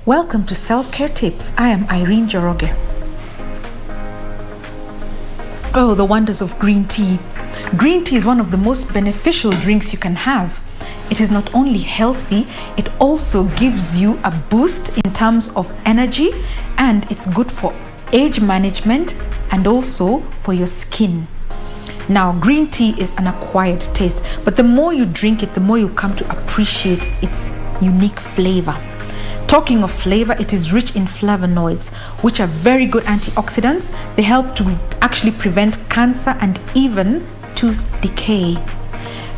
Welcome to Self-Care Tips. I am Irene Joroge. Oh, the wonders of green tea. Green tea is one of the most beneficial drinks you can have. It is not only healthy, it also gives you a boost in terms of energy, and it's good for age management and also for your skin. Now, green tea is an acquired taste, but the more you drink it, the more you come to appreciate its unique flavor. Talking of flavor, it is rich in flavonoids, which are very good antioxidants. They help to actually prevent cancer and even tooth decay.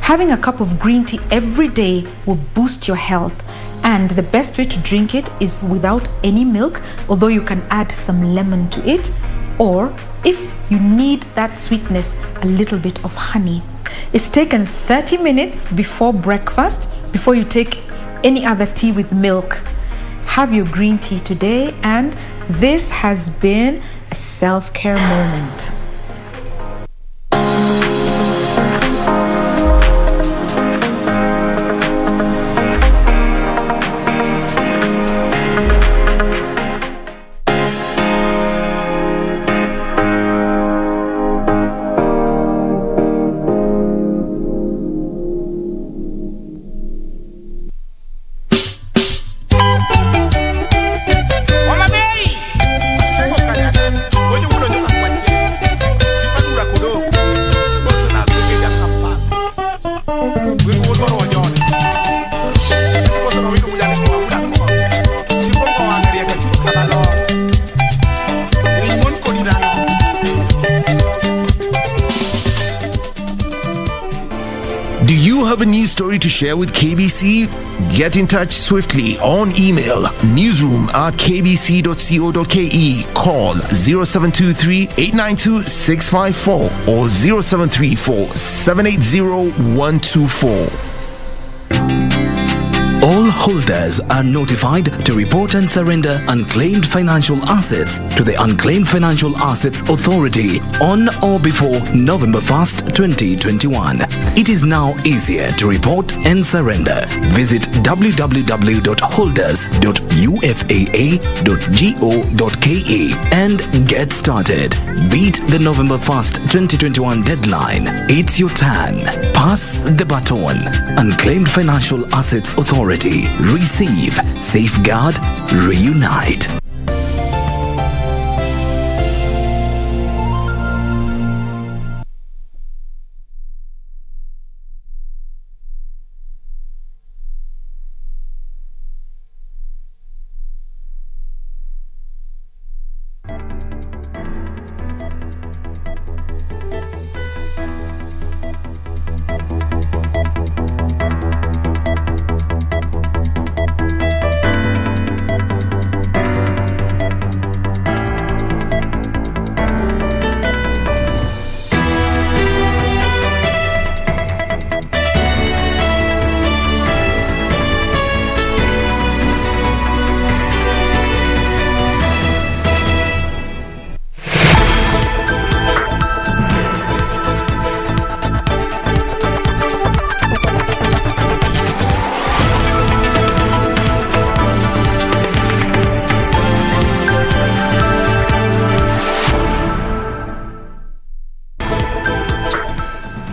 Having a cup of green tea every day will boost your health, and the best way to drink it is without any milk, although you can add some lemon to it, or if you need that sweetness, a little bit of honey. It's taken 30 minutes before breakfast, before you take any other tea with milk. Have your green tea today, and this has been a self-care moment. Do you have a news story to share with KBC? Get in touch swiftly on email newsroom@kbc.co.ke, call 0723 892 654 or 0734 780 124. All holders are notified to report and surrender unclaimed financial assets to the Unclaimed Financial Assets Authority on or before November 1st, 2021. It is now easier to report and surrender. Visit www.holders.ufaa.go.ke and get started. Beat the November 1st, 2021 deadline. It's your turn. Pass the baton. Unclaimed Financial Assets Authority. Receive, safeguard, reunite.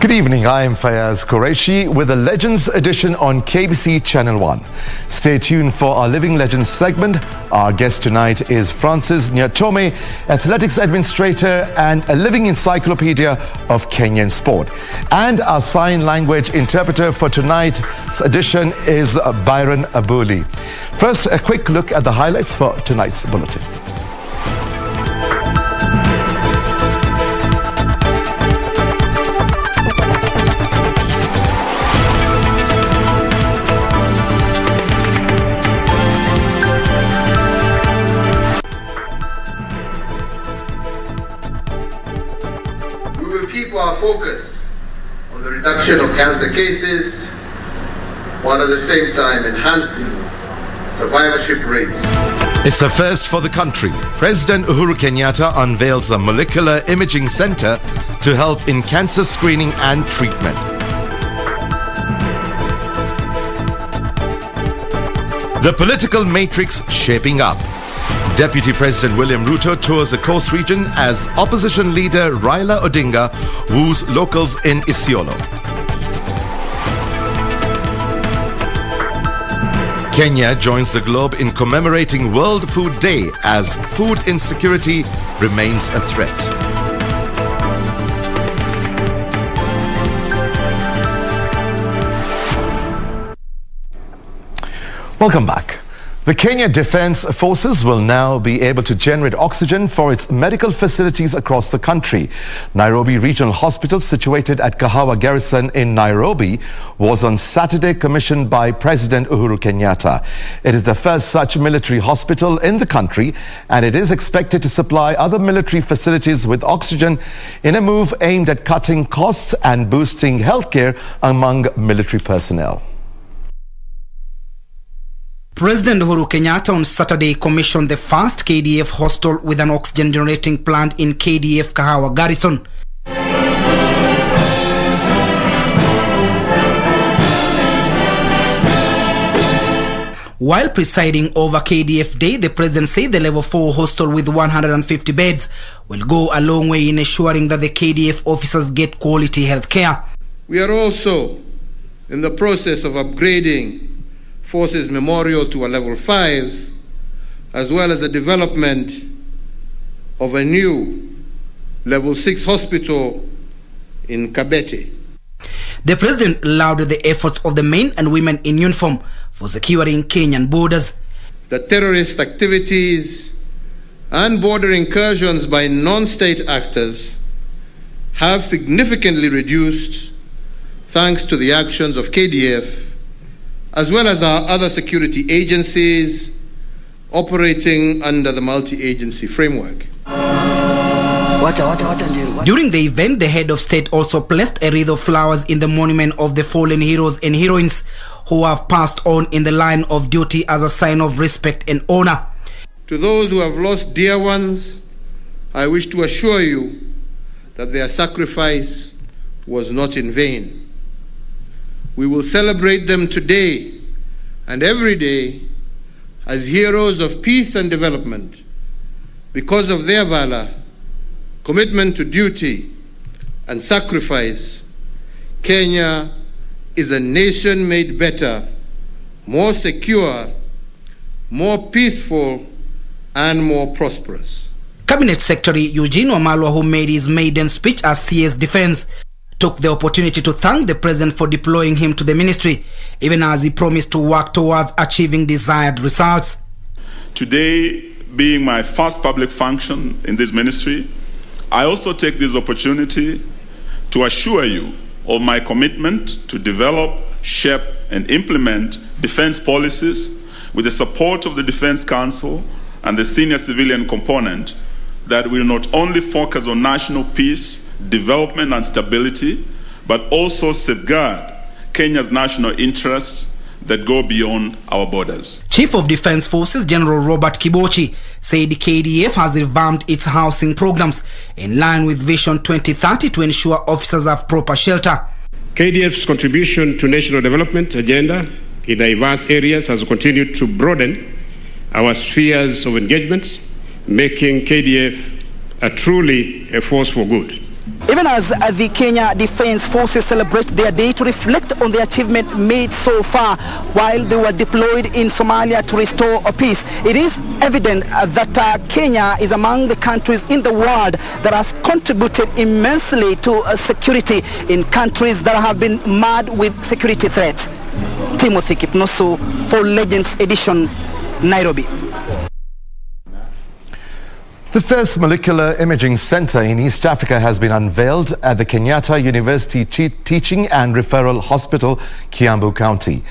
Good evening, I am Fayyaz Qureishi with the Legends edition on KBC Channel 1. Stay tuned for our Living Legends segment. Our guest tonight is Francis Nyatome, athletics administrator and a living encyclopedia of Kenyan sport. And our sign language interpreter for tonight's edition is Byron Abuli. First, a quick look at the highlights for tonight's bulletin. Keep our focus on the reduction of cancer cases, while at the same time enhancing survivorship rates. It's a first for the country. President Uhuru Kenyatta unveils a molecular imaging center to help in cancer screening and treatment. The political matrix shaping up. Deputy President William Ruto tours the coast region as opposition leader Raila Odinga woos locals in Isiolo. Kenya joins the globe in commemorating World Food Day as food insecurity remains a threat. Welcome back. The Kenya Defence Forces will now be able to generate oxygen for its medical facilities across the country. Nairobi Regional Hospital, situated at Kahawa Garrison in Nairobi, was on Saturday commissioned by President Uhuru Kenyatta. It is the first such military hospital in the country, and it is expected to supply other military facilities with oxygen in a move aimed at cutting costs and boosting healthcare among military personnel. President Uhuru Kenyatta on Saturday commissioned the first KDF hostel with an oxygen generating plant in KDF Kahawa Garrison. While presiding over KDF Day, the president said the level 4 hostel with 150 beds will go a long way in ensuring that the KDF officers get quality health care. We are also in the process of upgrading Forces Memorial to a level 5, as well as the development of a new level 6 hospital in Kabete. The president lauded the efforts of the men and women in uniform for securing Kenyan borders. The terrorist activities and border incursions by non-state actors have significantly reduced thanks to the actions of KDF as well as our other security agencies operating under the multi-agency framework. During the event, the head of state also placed a wreath of flowers in the monument of the fallen heroes and heroines who have passed on in the line of duty as a sign of respect and honor. To those who have lost dear ones, I wish to assure you that their sacrifice was not in vain. We will celebrate them today and every day as heroes of peace and development because of their valor, commitment to duty, and sacrifice. Kenya is a nation made better, more secure, more peaceful, and more prosperous. Cabinet Secretary Eugene Wamalwa, who made his maiden speech as CS Defense, took the opportunity to thank the president for deploying him to the ministry, even as he promised to work towards achieving desired results. Today, being my first public function in this ministry, I also take this opportunity to assure you of my commitment to develop, shape, and implement defense policies with the support of the Defense Council and the senior civilian component that will not only focus on national peace, development and stability, but also safeguard Kenya's national interests that go beyond our borders. Chief of Defense Forces General Robert Kibochi said the KDF has revamped its housing programs in line with Vision 2030 to ensure officers have proper shelter. KDF's contribution to national development agenda in diverse areas has continued to broaden our spheres of engagement, making KDF truly a force for good. Even as the Kenya Defence Forces celebrate their day to reflect on the achievement made so far while they were deployed in Somalia to restore peace, it is evident that Kenya is among the countries in the world that has contributed immensely to security in countries that have been mad with security threats. Timothy Kipnosu for Legends Edition, Nairobi. The first molecular imaging center in East Africa has been unveiled at the Kenyatta University Teaching and Referral Hospital, Kiambu County.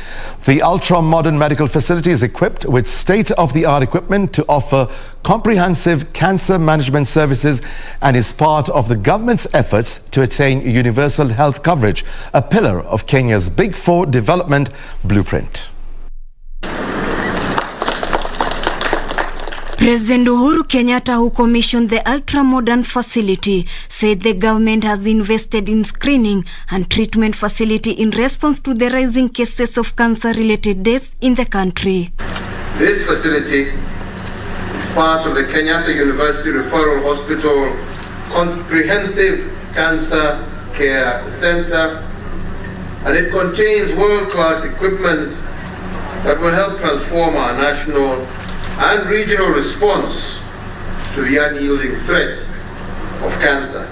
The ultra-modern medical facility is equipped with state-of-the-art equipment to offer comprehensive cancer management services and is part of the government's efforts to attain universal health coverage, a pillar of Kenya's Big Four development blueprint. President Uhuru Kenyatta, who commissioned the ultra-modern facility, said the government has invested in screening and treatment facility in response to the rising cases of cancer-related deaths in the country. This facility is part of the Kenyatta University Referral Hospital Comprehensive Cancer Care Center, and it contains world-class equipment that will help transform our national and regional response to the unyielding threat of cancer.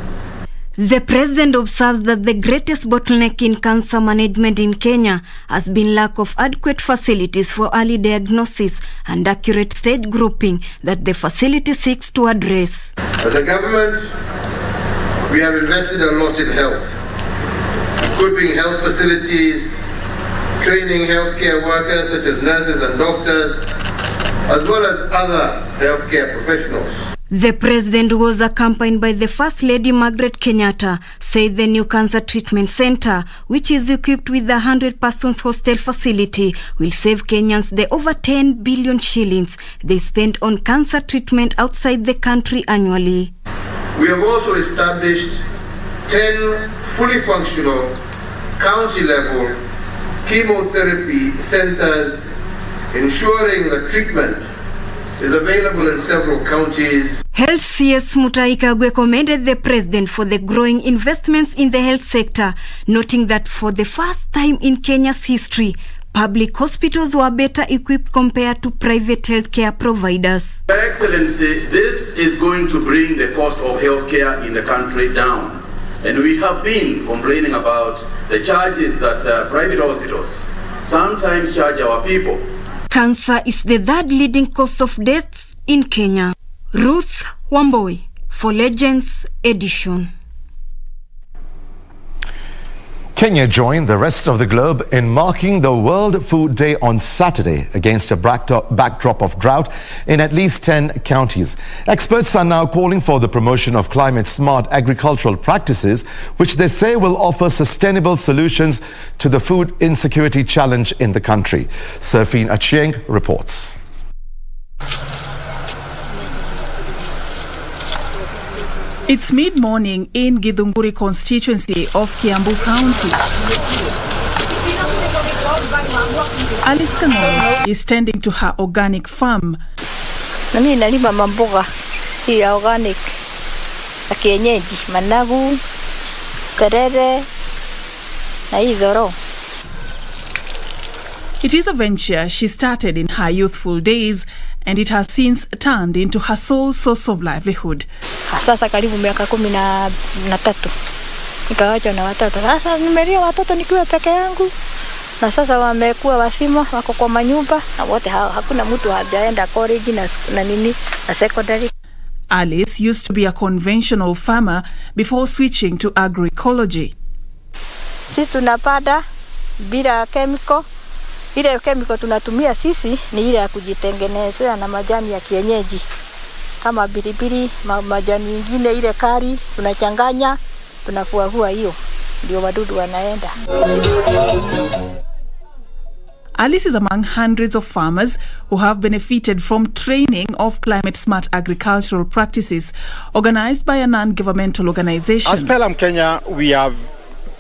The president observes that the greatest bottleneck in cancer management in Kenya has been lack of adequate facilities for early diagnosis and accurate stage grouping that the facility seeks to address. As a government, we have invested a lot in health, equipping health facilities, training healthcare workers such as nurses and doctors, as well as other healthcare professionals. The president, who was accompanied by the First Lady Margaret Kenyatta, said the new cancer treatment center, which is equipped with a 100-person hostel facility, will save Kenyans the over 10 billion shillings they spend on cancer treatment outside the country annually. We have also established 10 fully functional county-level chemotherapy centers, ensuring that treatment is available in several counties. Health CS Mutahi Kagwe commended the president for the growing investments in the health sector, noting that for the first time in Kenya's history, public hospitals were better equipped compared to private healthcare providers. Your Excellency, this is going to bring the cost of healthcare in the country down. And we have been complaining about the charges that private hospitals sometimes charge our people. Cancer is the third leading cause of deaths in Kenya. Ruth Wamboi for Legends Edition. Kenya joined the rest of the globe in marking the World Food Day on Saturday against a backdrop of drought in at least 10 counties. Experts are now calling for the promotion of climate-smart agricultural practices, which they say will offer sustainable solutions to the food insecurity challenge in the country. Serafine Achieng reports. It's mid-morning in Githunguri constituency of Kiambu County. Alice Kanoi is tending to her organic farm. Nami nalima mamboga hii ya organic ya kienyeji, managu, terere na hii dhoro. It is a venture she started in her youthful days, and it has since turned into her sole source of livelihood. Sasa karibu miaka 13 nikawacha na watoto. Sasa nimelia watoto nikiwa peke yangu, na sasa wamekuwa wasima, wako kwa manyumba na wote hakuna mtu hajaenda college na secondary. Alice used to be a conventional farmer before switching to agroecology. Sisi tunapanda bila chemical. Ile chemical tunatumia sisi ni ile ya kujitengenezea na majani ya kienyeji. Kama bilibili, majani nyingine ile kari, tunachanganya, tunafuahua hiyo. Ndio wadudu wanaenda. Alice is among hundreds of farmers who have benefited from training of climate-smart agricultural practices organized by a non-governmental organization. As Pelham Kenya, we are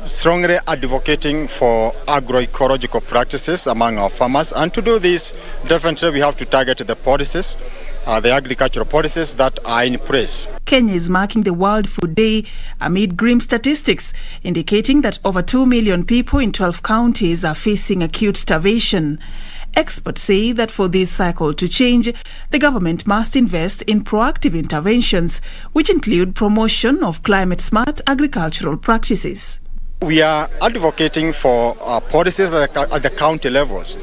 strongly advocating for agroecological practices among our farmers, and to do this, definitely we have to target the policies, the agricultural policies that are in place. Kenya is marking the World Food Day amid grim statistics indicating that over 2 million people in 12 counties are facing acute starvation. Experts say that for this cycle to change, the government must invest in proactive interventions, which include promotion of climate-smart agricultural practices. We are advocating for policies at the county levels,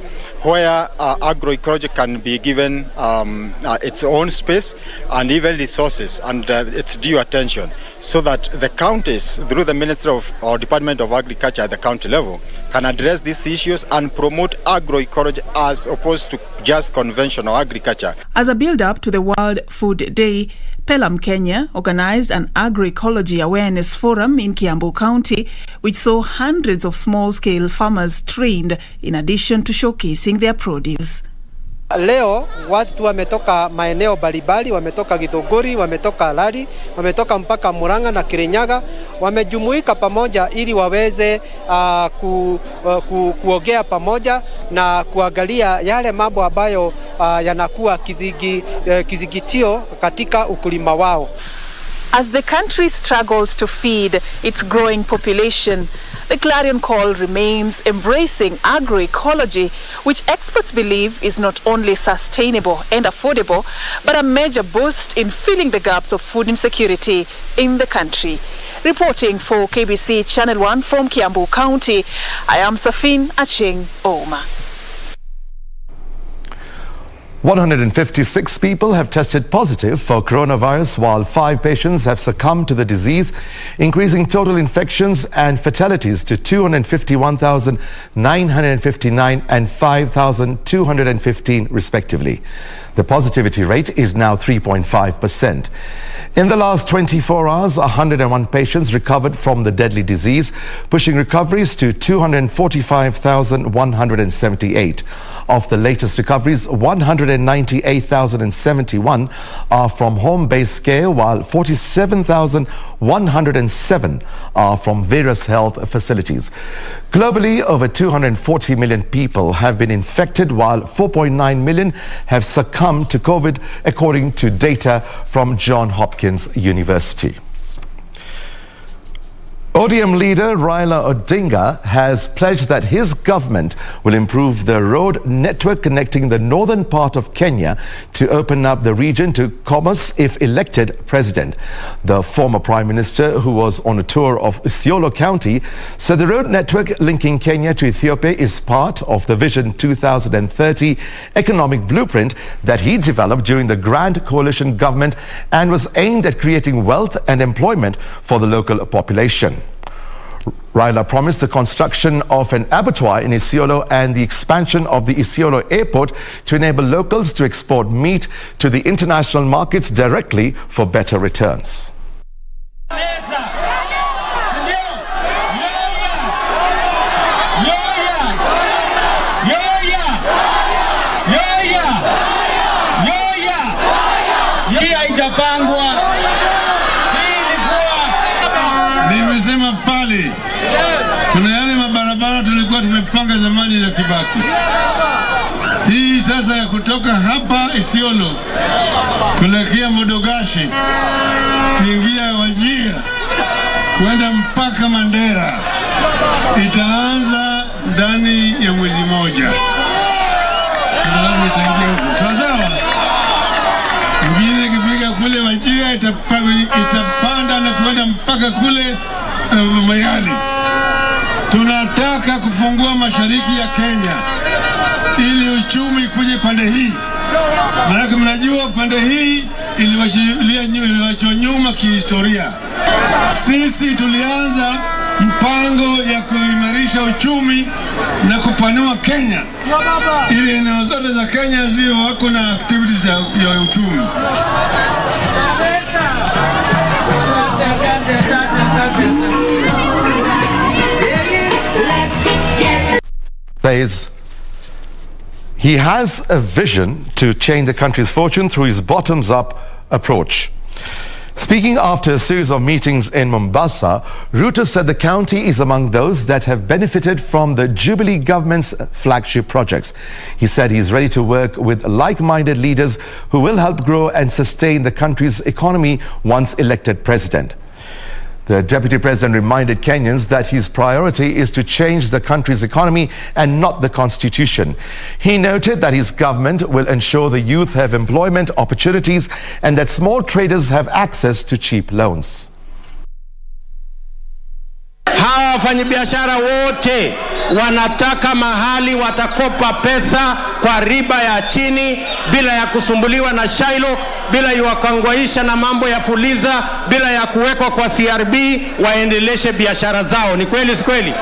where agroecology can be given its own space and even resources and its due attention, so that the counties, through the Ministry of or Department of Agriculture at the county level, can address these issues and promote agroecology as opposed to just conventional agriculture. As a build-up to the World Food Day, Pelham Kenya organized an agroecology awareness forum in Kiambu County, which saw hundreds of small-scale farmers trained in addition to showcasing their produce. Leo watu wametoka maeneo mbalimbali, wametoka Githunguri, wametoka Lari, wametoka mpaka Murang'a na Kirinyaga, wamejumuika pamoja ili waweze kuongea pamoja na kuangalia yale mambo ambayo yanakuwa kizingitio katika ukulima wao. As the country struggles to feed its growing population, the clarion call remains embracing agroecology, which experts believe is not only sustainable and affordable, but a major boost in filling the gaps of food insecurity in the country. Reporting for KBC Channel 1 from Kiambu County, I am Safin Acheng Oma. 156 people have tested positive for coronavirus, while 5 patients have succumbed to the disease, increasing total infections and fatalities to 251,959 and 5,215 respectively. The positivity rate is now 3.5%. In the last 24 hours, 101 patients recovered from the deadly disease, pushing recoveries to 245,178. Of the latest recoveries, 198,071 are from home-based care, while 47,107 are from various health facilities. Globally, over 240 million people have been infected, while 4.9 million have succumbed to COVID, according to data from Johns Hopkins University. ODM leader Raila Odinga has pledged that his government will improve the road network connecting the northern part of Kenya to open up the region to commerce if elected president. The former Prime Minister, who was on a tour of Isiolo County, said the road network linking Kenya to Ethiopia is part of the Vision 2030 economic blueprint that he developed during the Grand Coalition government and was aimed at creating wealth and employment for the local population. Raila promised the construction of an abattoir in Isiolo and the expansion of the Isiolo airport to enable locals to export meat to the international markets directly for better returns. Nimesema pale kuna yale mabarabara tulikuwa tumepanga zamani na Kibaki. Hii sasa ya kutoka hapa Isiolo kuelekea Modogashi, kuingia Wajir, kwenda mpaka Mandera itaanza ndani ya mwezi moja. Alafu itaingia huko. Sawa? Ingine ikipiga kule Wajir itapanda na kwenda mpaka kule Mayali. Tunataka kufungua mashariki ya Kenya ili uchumi kuje pande hii. Maana mnajua pande hii iliwachwa nyuma kihistoria. Sisi tulianza mpango ya kuimarisha uchumi na kupanua Kenya ili eneo zote za Kenya ziwe wako na activities ya uchumi. He has a vision to change the country's fortune through his bottoms-up approach. Speaking after a series of meetings in Mombasa, Ruto said the county is among those that have benefited from the Jubilee government's flagship projects. He said he's ready to work with like-minded leaders who will help grow and sustain the country's economy once elected president. The Deputy President reminded Kenyans that his priority is to change the country's economy and not the constitution. He noted that his government will ensure the youth have employment opportunities and that small traders have access to cheap loans. Hawa wafanyabiashara wote wanataka mahali watakopa pesa kwa riba ya chini bila ya kusumbuliwa na Shylock, bila ya kuangwaisha na mambo ya Fuliza, bila ya kuwekwa kwa CRB, waendeleshe biashara zao. Ni kweli si kweli?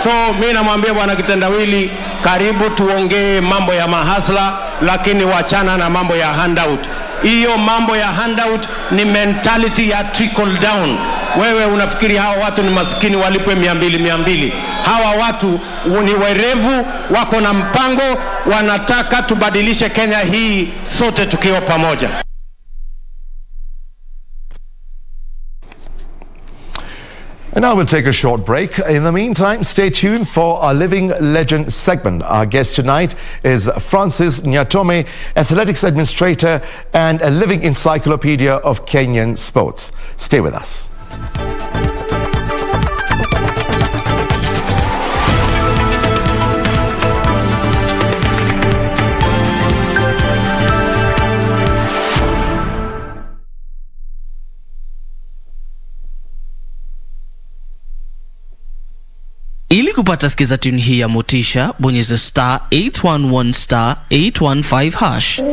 So mimi namwambia bwana Kitendawili, karibu tuongee mambo ya mahasla, lakini wachana na mambo ya handout. Hiyo mambo ya handout ni mentality ya trickle down. Wewe unafikiri hawa watu ni maskini walipwe 200. Hawa watu ni werevu, wako na mpango, wanataka tubadilishe Kenya hii sote tukiwa pamoja. And now we'll take a short break. In the meantime, stay tuned for our Living Legend segment. Our guest tonight is Francis Nyatome, athletics administrator and a living encyclopedia of Kenyan sports. Stay with us. Ili kupata skiza tune hii ya motisha, bonyeza *811*815#.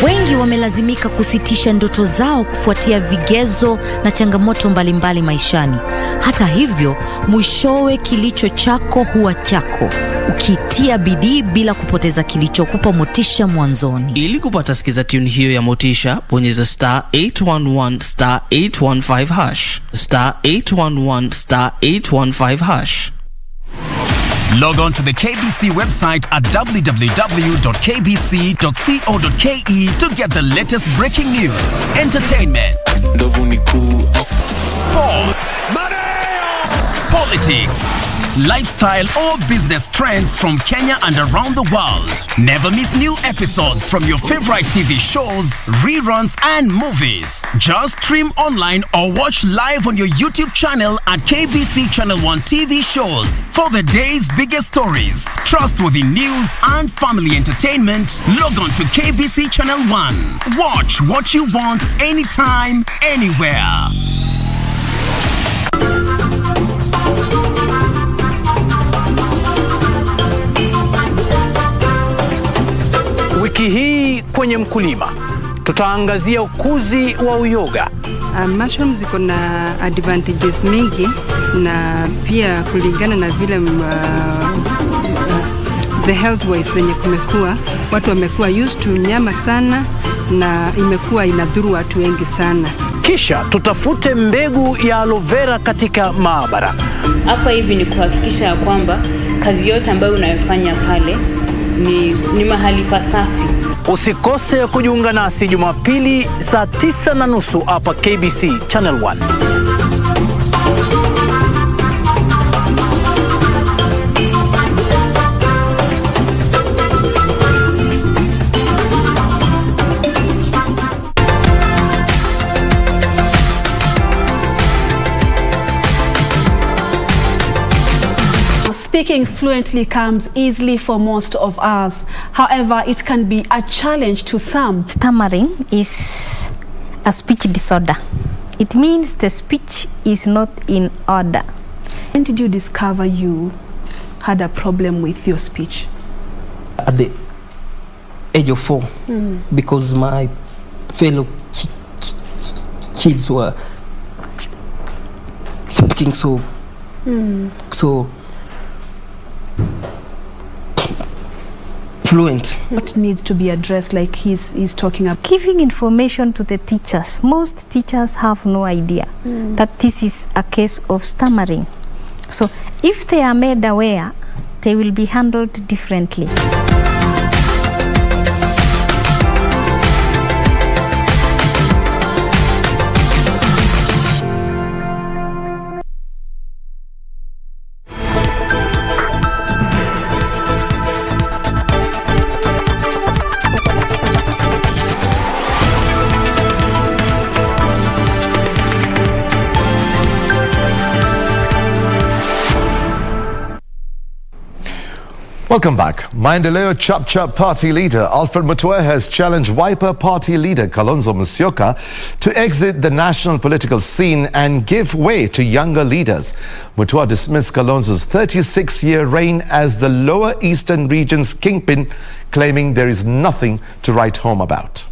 Wengi wamelazimika kusitisha ndoto zao kufuatia vigezo na changamoto mbalimbali maishani. Hata hivyo, mwishowe kilicho chako huwa chako, ukitia bidii bila kupoteza kilichokupa motisha mwanzoni. Ili kupata skiza tune hiyo ya motisha, bonyeza *811*815#. *811*815#. Log on to the KBC website at www.kbc.co.ke to get the latest breaking news, entertainment, sports, politics, lifestyle or business trends from Kenya and around the world. Never miss new episodes from your favorite TV shows, reruns and movies. Just stream online or watch live on your YouTube channel at KBC Channel 1 TV shows. For the day's biggest stories, trustworthy news and family entertainment, log on to KBC Channel 1. Watch what you want anytime, anywhere. Wiki hii kwenye Mkulima tutaangazia ukuzi wa uyoga. Mushrooms ziko na advantages mingi, na pia kulingana na vile the health wise venye kumekuwa, watu wamekuwa used to nyama sana na imekuwa inadhuru watu wengi sana. Kisha tutafute mbegu ya aloe vera katika maabara. Hapa hivi ni kuhakikisha kwamba kazi yote ambayo unayofanya pale ni mahali pasafi. Usikose kujiunga nasi Jumapili saa 9:30 hapa KBC Channel 1. Speaking fluently comes easily for most of us. However, it can be a challenge to some. Stammering is a speech disorder. It means the speech is not in order. When did you discover you had a problem with your speech? At the age of 4, because my fellow kids were speaking so fluent. What needs to be addressed, like he's talking about? Giving information to the teachers. Most teachers have no idea that this is a case of stammering. So if they are made aware, they will be handled differently. Welcome back. Maendeleo Chap Chap party leader Alfred Mutua has challenged Wiper party leader Kalonzo Musyoka to exit the national political scene and give way to younger leaders. Mutua dismissed Kalonzo's 36-year reign as the lower eastern region's kingpin, claiming there is nothing to write home about.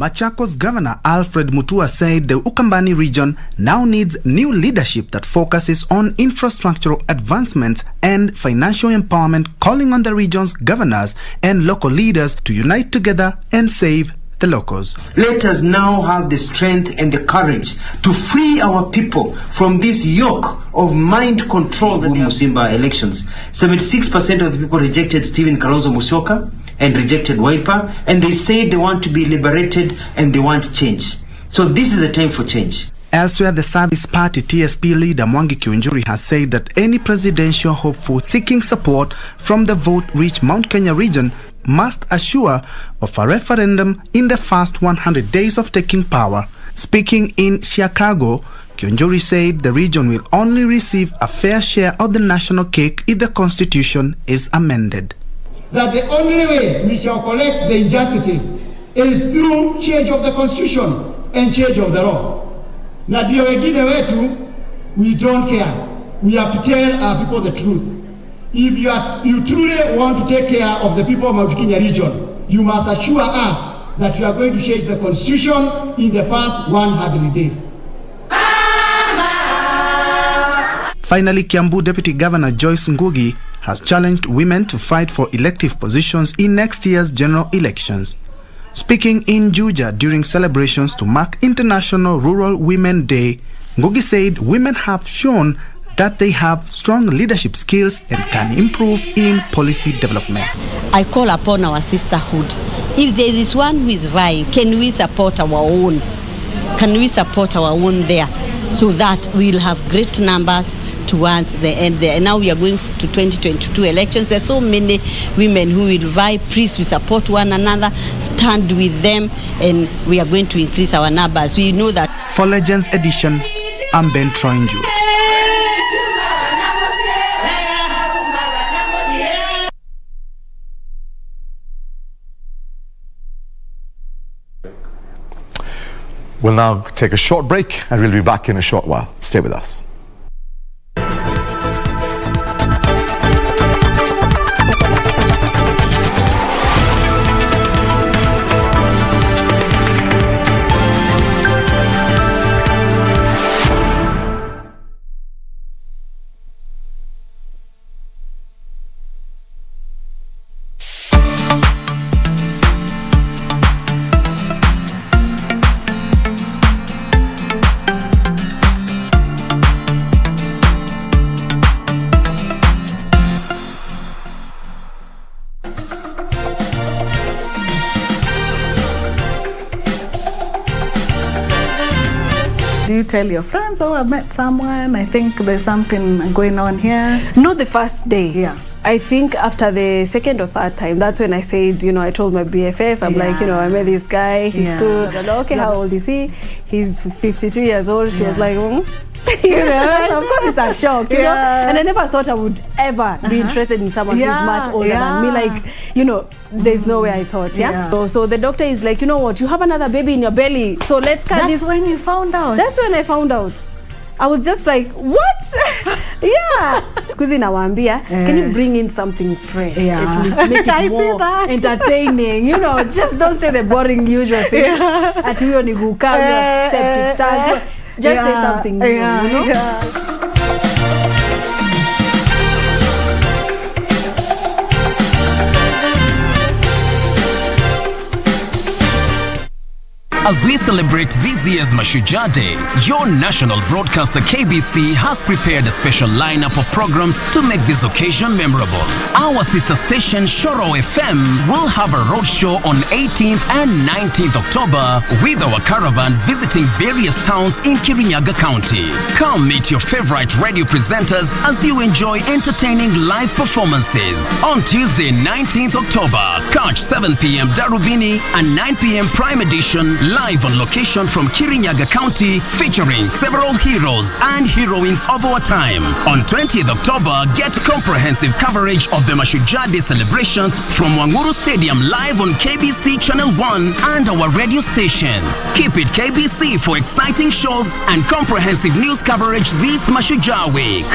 Machakos Governor Alfred Mutua said the Ukambani region now needs new leadership that focuses on infrastructural advancements and financial empowerment, calling on the region's governors and local leaders to unite together and save the locals. Let us now have the strength and the courage to free our people from this yoke of mind control that the Musimba elections. 76% of the people rejected Stephen Kalonzo Musyoka and rejected Wiper, and they say they want to be liberated and they want change. So this is a time for change. Elsewhere, the Service Party TSP leader Mwangi Kiunjuri has said that any presidential hopeful seeking support from the vote-rich Mount Kenya region must assure of a referendum in the first 100 days of taking power. Speaking in Chicago, Kiunjuri said the region will only receive a fair share of the national cake if the constitution is amended. That the only way we shall collect the injustices is through change of the constitution and change of the law. Na ndio wengine wetu, we don't care. We have to tell our people the truth. If you truly want to take care of the people of Mount Kenya region, you must assure us that you are going to change the constitution in the first 100 days. Finally, Kiambu Deputy Governor Joyce Ngugi has challenged women to fight for elective positions in next year's general elections. Speaking in Juja during celebrations to mark International Rural Women Day, Ngugi said women have shown that they have strong leadership skills and can improve in policy development. I call upon our sisterhood. If there is one who is vying, can we support our own? Can we support our own there so that we will have great numbers towards the end there? And now we are going to 2022 elections. There are so many women who will vie. Please, we support one another, stand with them, and we are going to increase our numbers. We know that. For Legends Edition, I'm Ben Troinju. We'll now take a short break and we'll be back in a short while. Stay with us. Do you tell your friends, oh, I met someone, I think there's something going on here? Not the first day. Yeah. I think after the second or third time, that's when I said, you know, I told my BFF, I'm like, you know, I met this guy, he's cool. Like, okay, how old is he? He's 52 years old. She was like, you know, of course it's a shock, you know. And I never thought I would ever be interested in someone who's much older than me. Like, you know, there's no way I thought, So the doctor is like, you know what, you have another baby in your belly, so let's cut this. That's when you found out? That's when I found out. I was just like, what? Squeezy nawaambia, can you bring in something fresh? At least make it more entertaining. You know, just don't say the boring usual thing. At huyo ni gukanya, septic tank. Just say something new, you know? As we celebrate this year's Mashujaa Day, your national broadcaster KBC has prepared a special lineup of programs to make this occasion memorable. Our sister station Shoro FM will have a roadshow on 18th and 19th October with our caravan visiting various towns in Kirinyaga County. Come meet your favorite radio presenters as you enjoy entertaining live performances. On Tuesday 19th October, catch 7 p.m. Darubini and 9 p.m. Prime Edition live on location from Kirinyaga County, featuring several heroes and heroines of our time. On 20th October, get comprehensive coverage of the Mashujaa Day celebrations from Wanguru Stadium live on KBC Channel 1 and our radio stations. Keep it KBC for exciting shows and comprehensive news coverage this Mashujaa week.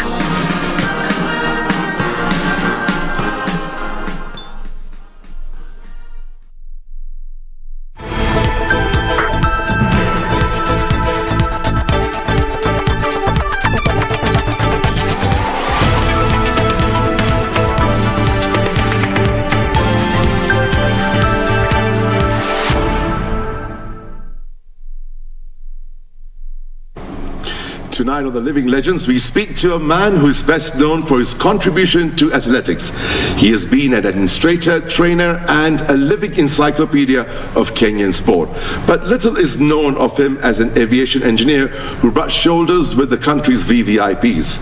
Tonight on The Living Legends, we speak to a man who is best known for his contribution to athletics. He has been an administrator, trainer, and a living encyclopedia of Kenyan sport. But little is known of him as an aviation engineer who brushed shoulders with the country's VVIPs.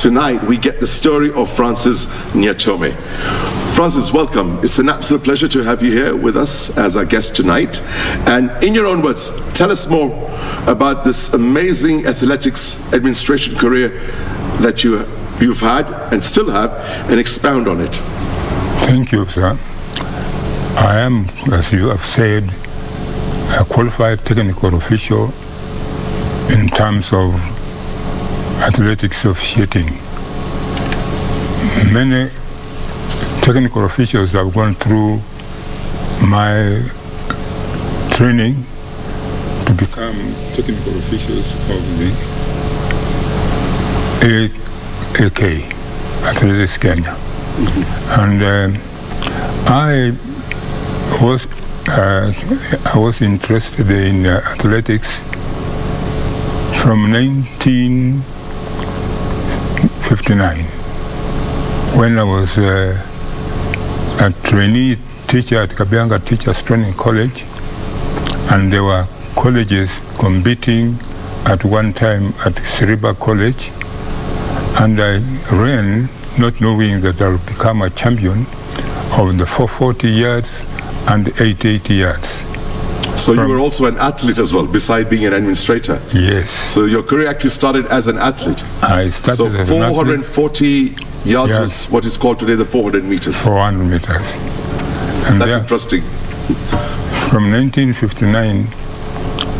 Tonight, we get the story of Francis Nyatome. Francis, welcome. It's an absolute pleasure to have you here with us as our guest tonight. And in your own words, tell us more about this amazing athletics administration career that you've had and still have, and expound on it. Thank you, sir. I am, as you have said, a qualified technical official in terms of athletics officiating. Many technical officials have gone through my training to become technical officials of the AK, Athletics Kenya. And I was interested in athletics from 1959 when I was a trainee teacher at Kabianga Teachers Training College, and there were colleges competing at one time at Siriba College, and I ran not knowing that I would become a champion of the 440 yards and 880 yards. So you were also an athlete as well, beside being an administrator? Yes. So your career actually started as an athlete? I started as an athlete. 440 yards was what is called today the 400 meters? 400 meters. And that's interesting. From 1959,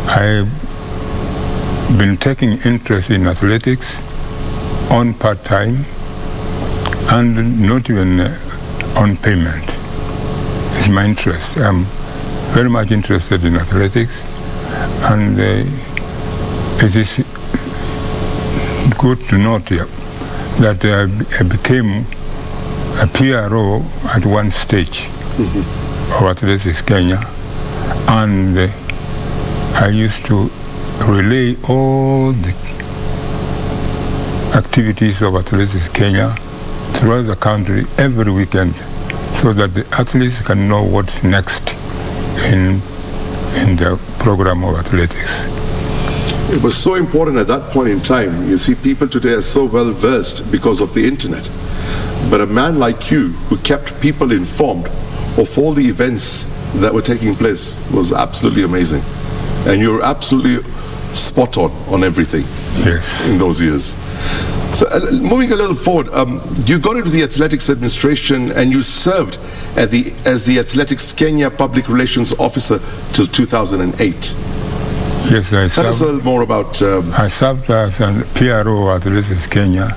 I've been taking interest in athletics on part-time and not even on payment. It's my interest. I'm very much interested in athletics, and it is good to note here that I became a PRO at one stage of Athletics Kenya, and I used to relay all the activities of Athletics Kenya throughout the country every weekend, so that the athletes can know what's next in the program of athletics. It was so important at that point in time. You see, people today are so well versed because of the internet. But a man like you, who kept people informed of all the events that were taking place, was absolutely amazing. And you were absolutely spot on everything. Yes. In those years. So moving a little forward, you got into the athletics administration and you served as the Athletics Kenya Public Relations Officer till 2008. Yes, Tell us a little more about... I served as a PRO at Athletics Kenya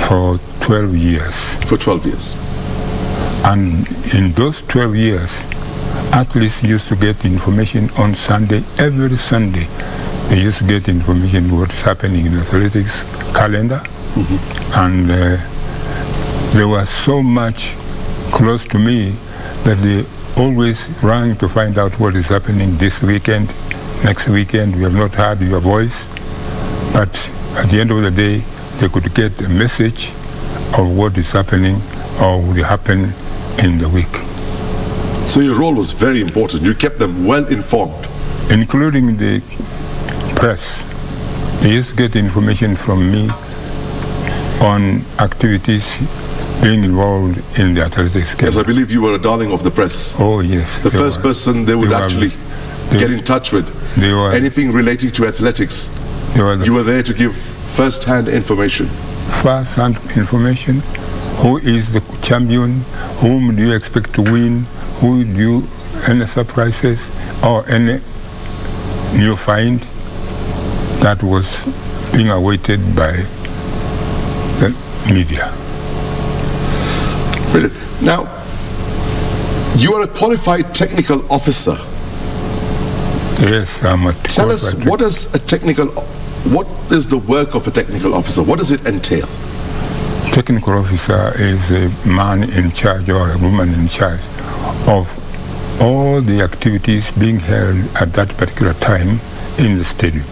for 12 years. For 12 years. And in those 12 years, athletes used to get information on Sunday, every Sunday. They used to get information what's happening in the athletics calendar. And they were so much close to me that they always rang to find out what is happening this weekend, next weekend. We have not heard your voice. But at the end of the day, they could get a message of what is happening or will happen in the week. So your role was very important. You kept them well informed. Including the press. They used to get information from me on activities being involved in the athletics game. Yes, I believe you were a darling of the press. Oh, yes. The first person they would actually get in touch with. Anything relating to athletics. You were there to give first-hand information. First-hand information. Who is the champion? Whom do you expect to win? Who do you, any surprises or any new find that was being awaited by the media. Brilliant. Now, you are a qualified technical officer. Yes, I'm a Tell us, what is the work of a technical officer? What does it entail? Technical officer is a man in charge or a woman in charge of all the activities being held at that particular time in the stadium.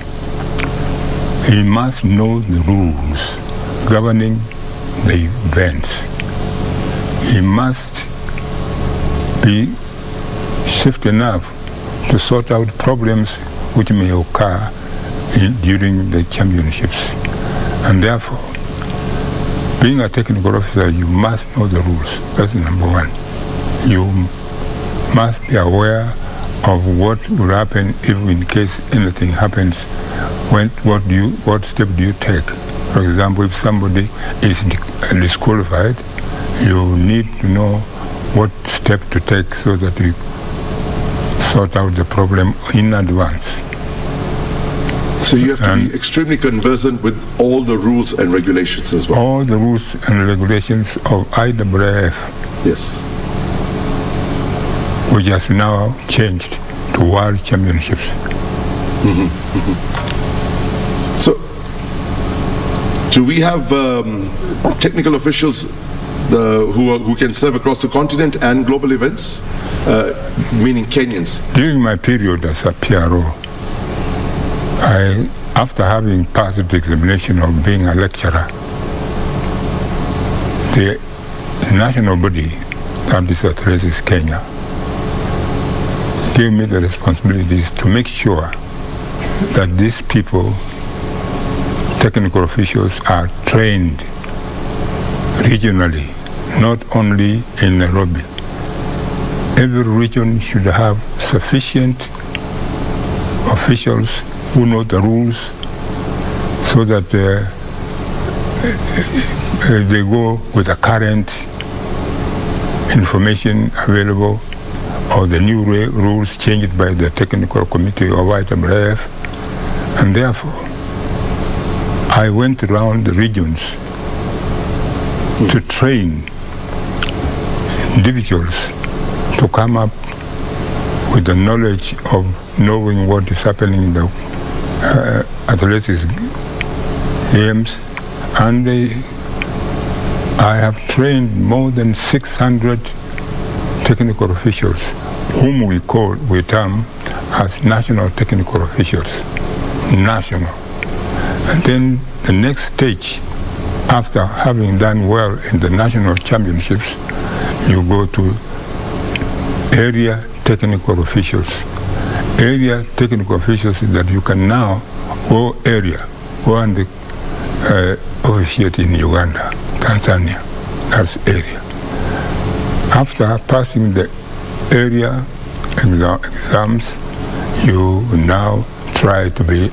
he must know the rules governing the events. He must be swift enough to sort out problems which may occur during the championships. And therefore, being a technical officer, you must know the rules. That's number one. You must be aware of what will happen if in case anything happens. What step do you take? For example, if somebody is disqualified, you need to know what step to take so that you sort out the problem in advance. So you have to be extremely conversant with all the rules and regulations as well. All the rules and regulations of IAAF. Yes. Which has now changed to World Championships. Mm-hmm. Mm-hmm. So, do we have technical officials who can serve across the continent and global events, meaning Kenyans? During my period as a PRO, after having passed the examination of being a lecturer, the national body, that is Athletics Kenya, gave me the responsibilities to make sure that these people, technical officials, are trained regionally, not only in Nairobi. Every region should have sufficient officials who know the rules so that they go with the current information available or the new rules changed by the technical committee of IAAF. And therefore, I went around the regions to train individuals to come up with the knowledge of knowing what is happening in the athletics games. And I have trained more than 600 technical officials, whom we term as national technical officials. National. And then the next stage, after having done well in the national championships, you go to area technical officials. Area technical officials that you can now go and officiate in Uganda, Tanzania. That's area. After passing the area exams, you now try to be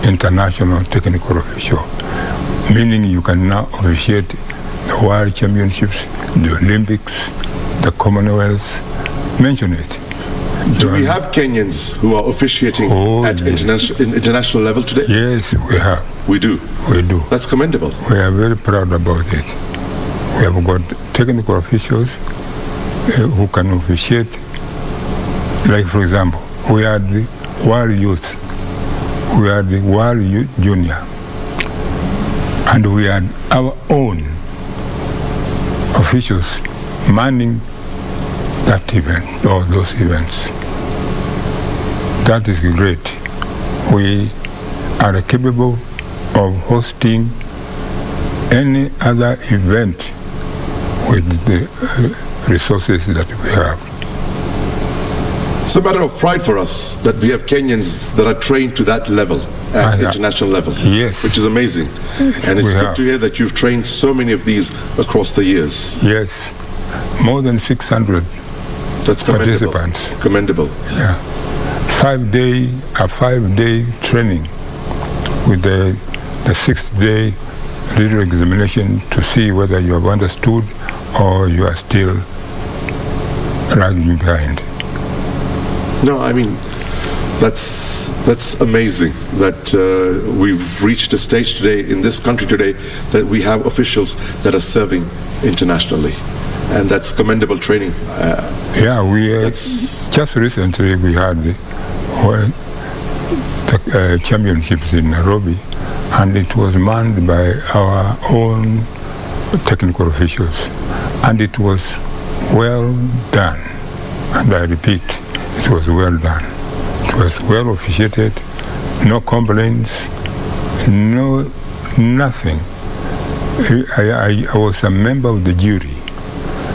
international technical official, meaning you can now officiate the World Championships, the Olympics, the Commonwealth. Mention it. Do we have Kenyans who are officiating at international level today? Yes, we have. We do? We do. That's commendable. We are very proud about it. We have got technical officials who can officiate. Like, for example, we are the World Youth, we are the World Junior, and we are our own officials manning that event or those events. That is great. We are capable of hosting any other event with the resources that we have. It's a matter of pride for us that we have Kenyans that are trained to that level, at international level. Yes. Which is amazing. And it's good to hear that you've trained so many of these across the years. Yes. More than 600 That's commendable. participants. Commendable. Yeah. 5-day training with the 6th day little examination to see whether you have understood or you are still lagging behind. No, I mean, that's amazing that we've reached a stage today in this country today that we have officials that are serving internationally, and that's commendable training. Just recently we had the championships in Nairobi, and it was manned by our own technical officials, and it was well done. And I repeat, it was well done. It was well officiated, no complaints, No, nothing. I was a member of the jury.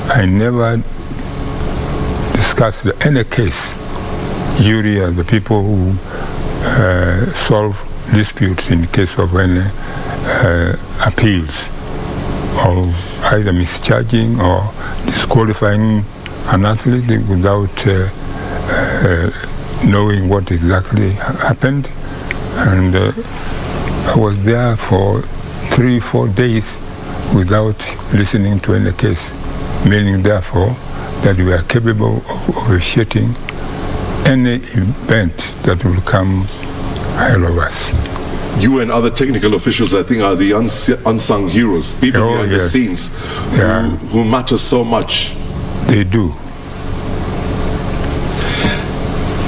I never discussed any case. Jury are the people who solve disputes in case of any appeals of either mischarging or disqualifying an athlete without knowing what exactly happened. And I was there for 3-4 days without listening to any case, meaning therefore that we are capable of officiating any event that will come ahead of us. You and other technical officials, I think, are the unsung heroes, people behind the scenes who matter so much. They do.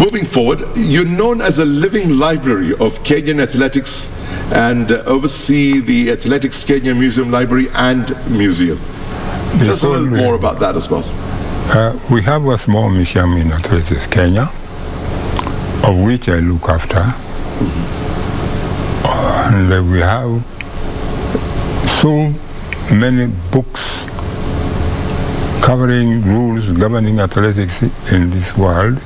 Moving forward, you're known as a living library of Kenyan athletics and oversee the Athletics Kenya Museum Library and Museum. Tell us a little more about that as well. We have a small museum in Athletics Kenya, of which I look after. And we have so many books covering rules governing athletics in this world.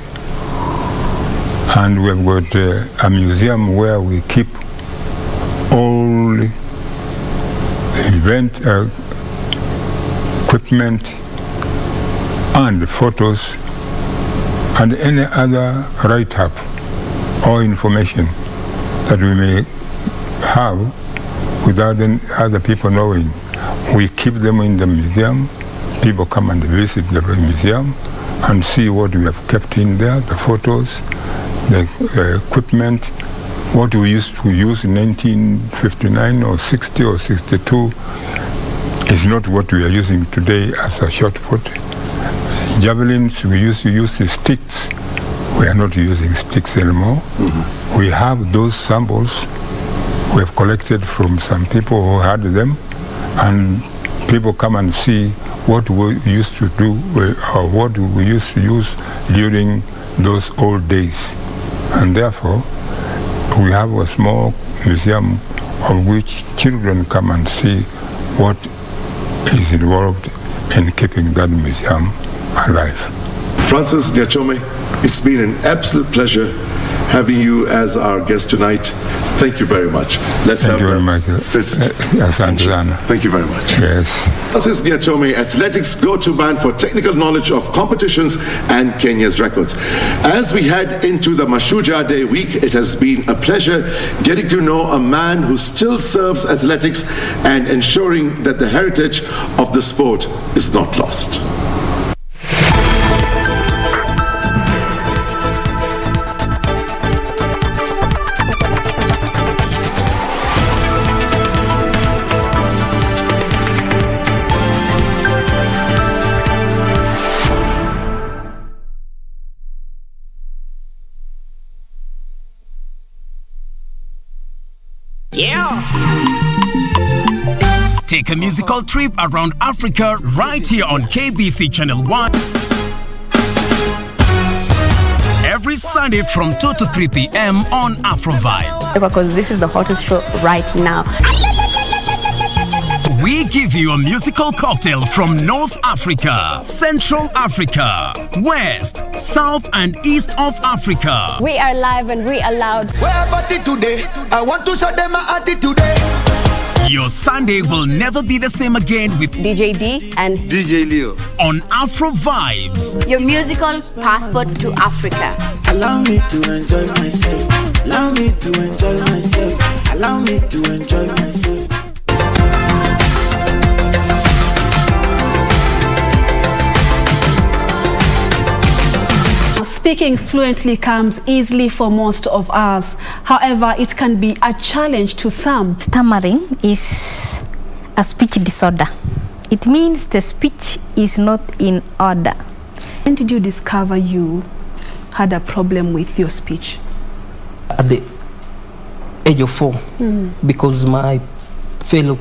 And we've got a museum where we keep all event equipment and photos and any other write-up or information that we may have without other people knowing. We keep them in the museum. People come and visit the museum and see what we have kept in there, the photos, the equipment, what we used to use in 1959 or 60 or 62 is not what we are using today as a shot put. Javelins, we used to use the sticks. We are not using sticks anymore. We have those samples we have collected from some people who had them, and people come and see what we used to do or what we used to use during those old days. And therefore, we have a small museum of which children come and see what is involved in keeping that museum alive. Francis Nyatome, it's been an absolute pleasure having you as our guest tonight. Thank you very much. Let's have a fist. Thank you very much. Yes. Francis Nyatome, athletics go-to man for technical knowledge of competitions and Kenya's records. As we head into the Mashujaa Day week, it has been a pleasure getting to know a man who still serves athletics and ensuring that the heritage of the sport is not lost. Take a musical trip around Africa right here on KBC Channel 1. Every Sunday from 2 to 3 p.m. on Afro Vibes. Because this is the hottest show right now. We give you a musical cocktail from North Africa, Central Africa, West, South and East of Africa. We are live and we are loud. Where about it today? I want to show them my attitude today. Your Sunday will never be the same again with DJ D and DJ Leo on Afro Vibes. Your musical passport to Africa. Allow me to enjoy myself. Allow me to enjoy myself. Allow me to enjoy myself. Speaking fluently comes easily for most of us. However, it can be a challenge to some. Stammering is a speech disorder. It means the speech is not in order. When did you discover you had a problem with your speech? At the age of 4, because my fellow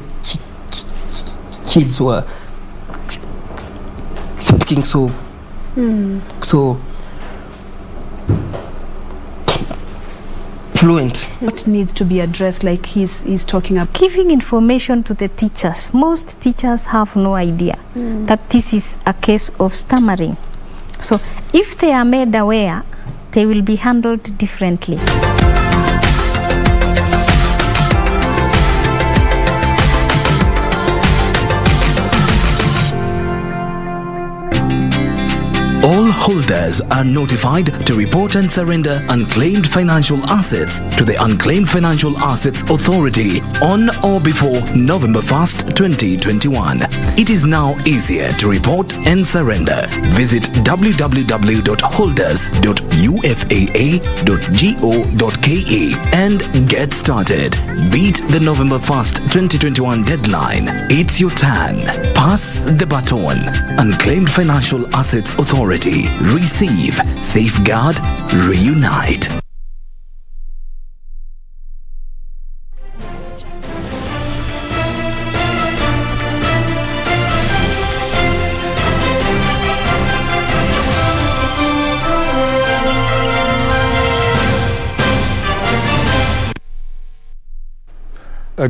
kids were speaking so fluent. What needs to be addressed, like he's talking about? Giving information to the teachers. Most teachers have no idea that this is a case of stammering. So if they are made aware, they will be handled differently. All holders are notified to report and surrender unclaimed financial assets to the Unclaimed Financial Assets Authority on or before November 1st, 2021. It is now easier to report and surrender. Visit www.holders.ufaa.go.ke and get started. Beat the November 1st, 2021 deadline. It's your turn. Pass the baton. Unclaimed Financial Assets Authority. Receive, safeguard, reunite.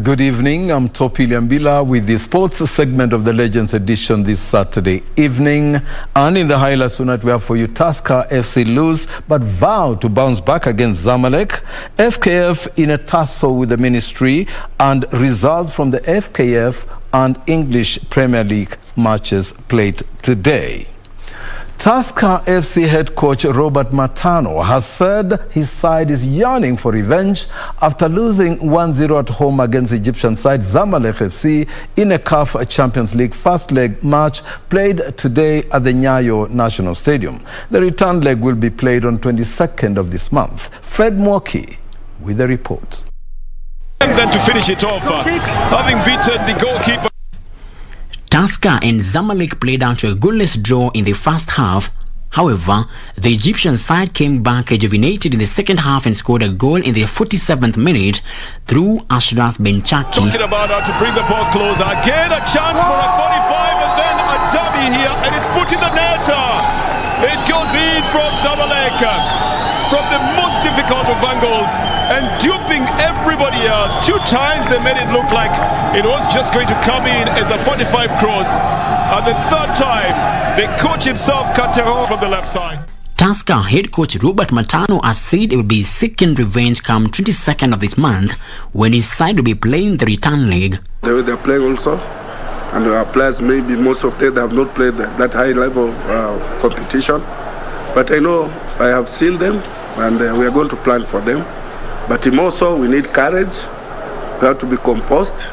Good evening, I'm Topi Liambila with the sports segment of the Legends edition this Saturday evening. And in the highlights tonight we have for you Tusker FC lose but vow to bounce back against Zamalek, FKF in a tussle with the ministry, and results from the FKF and English Premier League matches played today. Tusker FC head coach Robert Matano has said his side is yearning for revenge after losing 1-0 at home against Egyptian side Zamalek FC in a CAF Champions League first leg match played today at the Nyayo National Stadium. The return leg will be played on 22nd of this month. Fred Mwoki with the report. And then to finish it off, having beaten the goalkeeper. Tusker and Zamalek played out to a goalless draw in the first half. However, the Egyptian side came back rejuvenated in the second half and scored a goal in the 47th minute through Ashraf Benchaki. Talking about how to bring the ball closer. Again, a chance for a 45 and then a dummy here, and it's put in the net. It goes in from Zamalek from the most difficult of angles and duping everybody else. 2 times they made it look like it was just going to come in as a 45 cross. And the 3rd time, the coach himself cut it off from the left side. Tusker head coach Robert Matano has said it will be seeking revenge come 22nd of this month when his side will be playing the return leg. They're playing also, and our players, maybe most of them have not played that high level competition. But I know I have seen them, and we are going to plan for them. But also we need courage, we have to be composed,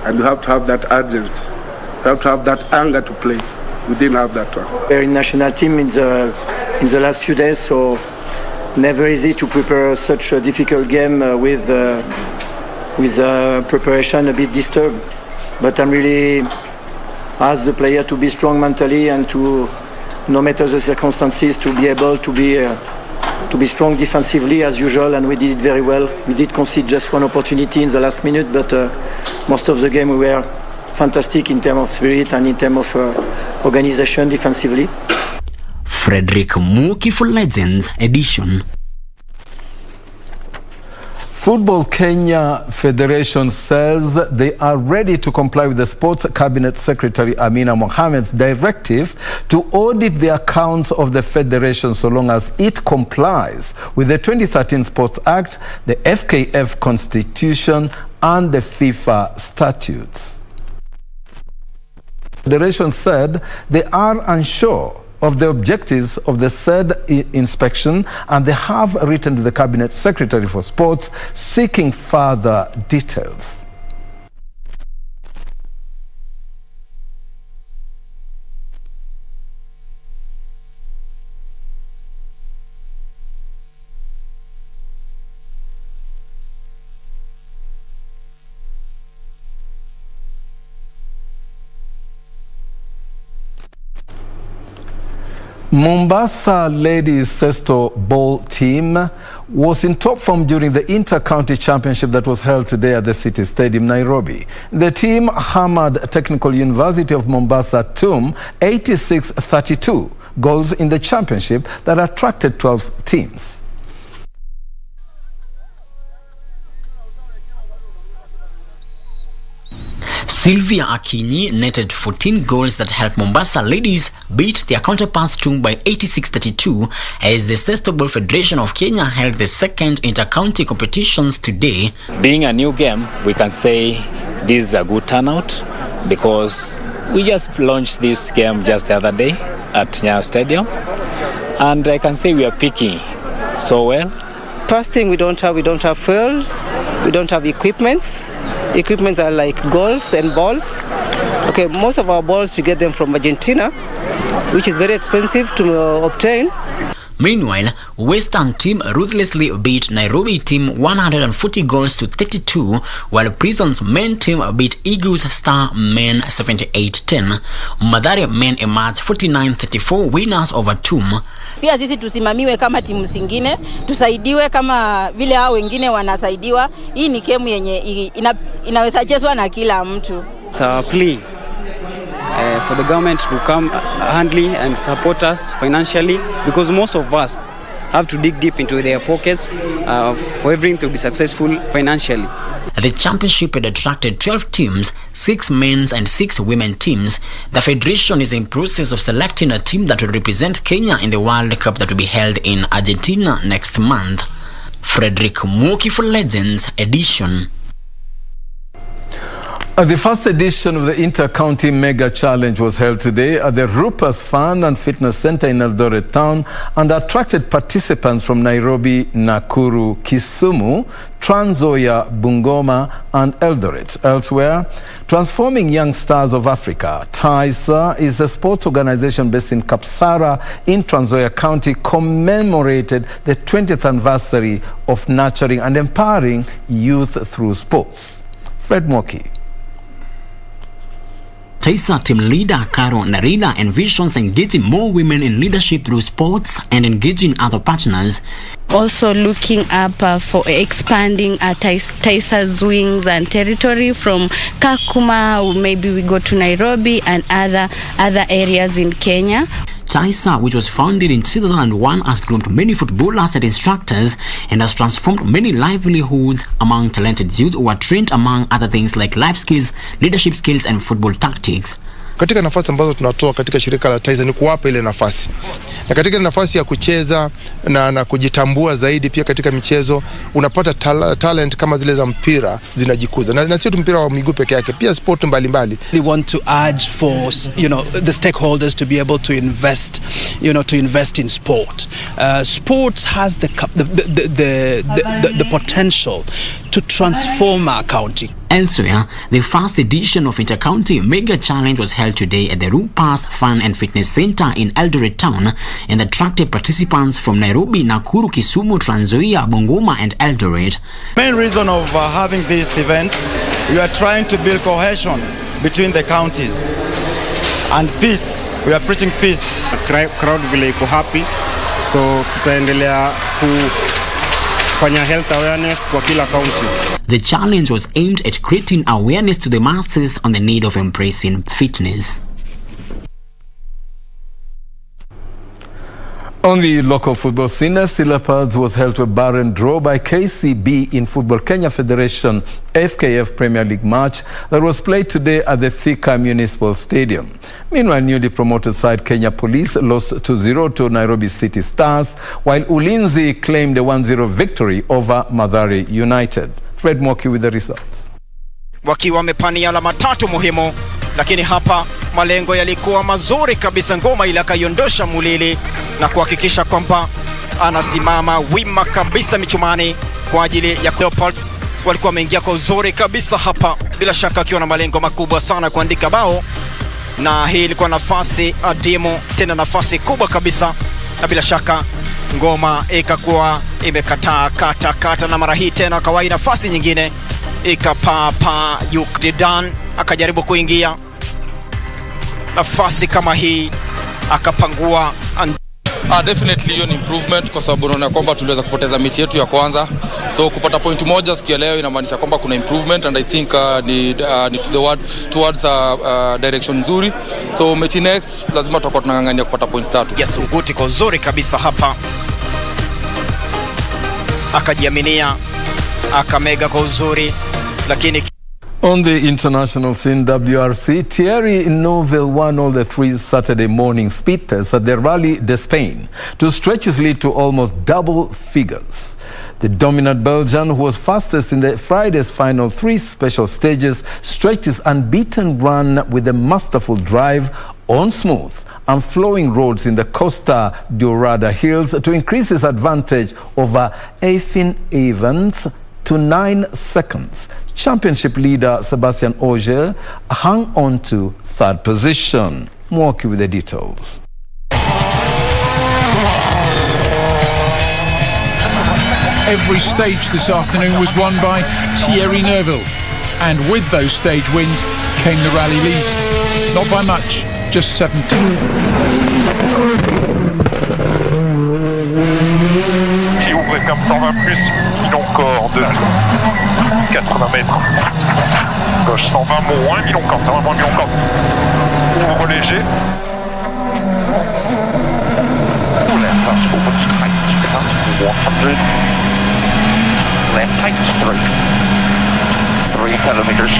and we have to have that urgency. We have to have that anger to play. We didn't have that one. We're in national team in the last few days, so never easy to prepare such a difficult game with preparation a bit disturbed. But I'm really ask the player to be strong mentally and to, no matter the circumstances, to be able to be strong defensively as usual, and we did it very well. We did concede just one opportunity in the last minute, but most of the game we were fantastic in terms of spirit and in terms of organization defensively. Frederick Mwoki for Legends edition. Football Kenya Federation says they are ready to comply with the Sports Cabinet Secretary Amina Mohamed's directive to audit the accounts of the federation so long as it complies with the 2013 Sports Act, the FKF Constitution and the FIFA statutes. The federation said they are unsure of the objectives of the said inspection, and they have written to the Cabinet Secretary for Sports seeking further details. Mombasa ladies Sesto ball team was in top form during the inter-county championship that was held today at the City Stadium, Nairobi. The team hammered Technical University of Mombasa TUM 86-32 goals in the championship that attracted 12 teams. Sylvia Akinyi netted 14 goals that helped Mombasa ladies beat their counterparts Tum by 86-32 as the State Football Federation of Kenya held the second inter-county competitions today. Being a new game, we can say this is a good turnout because we just launched this game just the other day at Nyayo Stadium, and I can say we are picking so well. First thing we don't have fuels, we don't have equipments. Equipments are like goals and balls. Okay, most of our balls we get them from Argentina, which is very expensive to obtain. Meanwhile, Western team ruthlessly beat Nairobi team 140 goals to 32, while Prison's men team beat Eagles Star men 78-10. Mathare men emerged 49-34 winners over Tum. Pia sisi tusimamiwe kama timu zingine, tusaidiwe kama vile hao wengine wanasaidiwa. Hii ni game yenye inaweza chezwa na kila mtu. It's a plea for the government to come handily and support us financially, because most of us have to dig deep into their pockets for everything to be successful financially. The championship had attracted 12 teams, 6 men's and 6 women teams. The federation is in process of selecting a team that will represent Kenya in the World Cup that will be held in Argentina next month. Frederick Mwoki for Legends Edition. The first edition of the Inter-County Mega Challenge was held today at the Rupert's Fun and Fitness Center in Eldoret Town and attracted participants from Nairobi, Nakuru, Kisumu, Trans Nzoia, Bungoma and Eldoret. Elsewhere, Transforming Young Stars of Africa, TISA, is a sports organization based in Kapsara in Trans Nzoia County, commemorated the 20th anniversary of nurturing and empowering youth through sports. Fred Moki. TISA team leader Caro Narida envisions engaging more women in leadership through sports and engaging other partners. Also looking up for expanding TISA's wings and territory from Kakuma, maybe we go to Nairobi and other areas in Kenya. TISA, which was founded in 2001, has groomed many footballers and instructors and has transformed many livelihoods among talented youth who are trained among other things like life skills, leadership skills and football tactics. Katika nafasi ambazo tunatoa katika shirika la TISA ni kuwapa ile nafasi. Na katika nafasi ya kucheza na kujitambua zaidi pia katika michezo unapata talent kama zile za mpira zinajikuza. Na sio tu mpira wa miguu peke yake, pia sport mbalimbali. We want to urge for the stakeholders to be able to invest, in sport. Sports has the potential to transform our county. Elsewhere, the first edition of Inter-County Mega Challenge was held today at the Rupert's Fun and Fitness Center in Eldoret Town and attracted participants from Nairobi, Nakuru, Kisumu, Trans Nzoia, Bungoma and Eldoret. Main reason of having this event, we are trying to build cohesion between the counties and peace. We are preaching peace. Crowd vile iko happy, so tutaendelea kufanya health awareness kwa kila county. The challenge was aimed at creating awareness to the masses on the need of embracing fitness. On the local football scene, FC Leopards was held to a barren draw by KCB in Football Kenya Federation FKF Premier League match that was played today at the Thika Municipal Stadium. Meanwhile, newly promoted side Kenya Police lost 2-0 to Nairobi City Stars, while Ulinzi claimed a 1-0 victory over Mathare United. Fred Moki with the results. Wakiwa wamepania alama 3 muhimu, lakini hapa malengo yalikuwa mazuri kabisa. Ngoma ile akaiondosha Mulili na kuhakikisha kwamba anasimama wima kabisa michumani kwa ajili ya Leopards. Walikuwa wameingia kwa uzuri kabisa hapa, bila shaka akiwa na malengo makubwa sana kuandika bao, na hii ilikuwa nafasi adimu, tena nafasi kubwa kabisa, na bila shaka ngoma ikakuwa imekataa kata na mara hii tena kawai nafasi nyingine ikapapa Yukdidan akajaribu kuingia nafasi kama hii akapangua. Definitely hiyo ni improvement kwa sababu unaona kwamba tuliweza kupoteza mechi yetu ya kwanza, so kupata point moja siku ya leo inamaanisha kwamba kuna improvement, and I think ni towards direction nzuri, so mechi next lazima tutakuwa tunangangania kupata points 3. Yes, Uguti kwa uzuri kabisa hapa, akajiaminia akamega kwa uzuri, lakini On the international scene, WRC, Thierry Neuville won all the 3 Saturday morning speed tests at the Rally de Spain to stretch his lead to almost double figures. The dominant Belgian, who was fastest in the Friday's final 3 special stages, stretched his unbeaten run with a masterful drive on smooth and flowing roads in the Costa Dorada Hills to increase his advantage over Efin Evans to 9 seconds. Championship leader Sebastian Ogier hung on to 3rd position. Mwoki with the details. Every stage this afternoon was won by Thierry Neuville, and with those stage wins came the rally lead. Not by much, just 17. Si ouvrez comme 120 plus, il encore 2 80 mètres. Gauche 120 moins, il encore 120 moins, il encore. Ouvre léger. Left pass forward tight, 100. Left tight straight. 3 kilometers.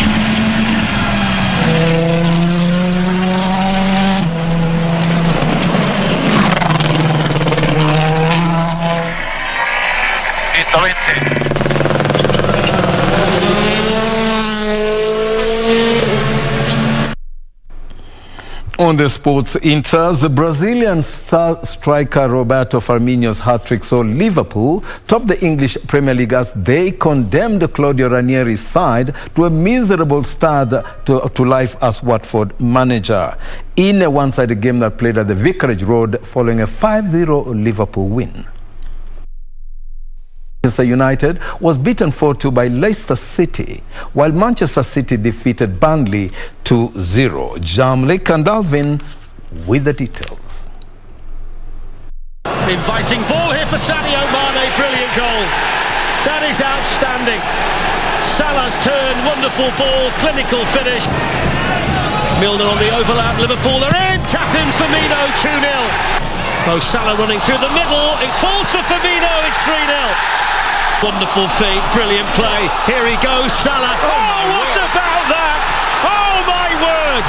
On the sports inters, the Brazilian star striker Roberto Firmino's hat-trick saw Liverpool top the English Premier League as they condemned Claudio Ranieri's side to a miserable start to life as Watford manager in a one-sided game that played at the Vicarage Road following a 5-0 Liverpool win. Manchester United was beaten 4-2 by Leicester City, while Manchester City defeated Burnley 2-0. Jamlik and Alvin with the details. Inviting ball here for Sadio Mane, brilliant goal. That is outstanding. Salah's turn, wonderful ball, clinical finish. Milner on the overlap, Liverpool are in, tap in Firmino, 2-0. Mo Salah running through the middle, it falls for Firmino, it's 3-0. Wonderful feet, brilliant play. Here he goes, Salah. Oh, what about that? Oh, my word!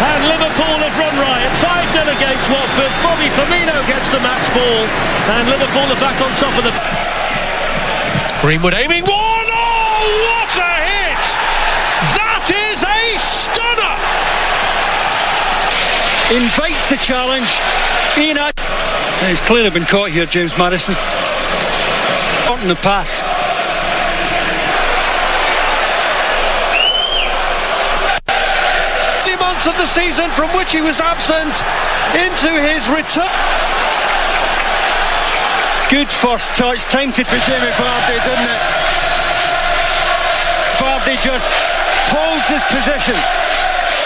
And Liverpool have run riot. 5-0 against Watford. Bobby Firmino gets the match ball. And Liverpool are back on top of the... Greenwood aiming one. Oh, what a hit! That is a stunner! Invites the challenge. He's clearly been caught here, James Maddison. On the pass. The months of the season from which he was absent into his return. Good first touch, tempted for Jamie Vardy, didn't it? Vardy just holds his position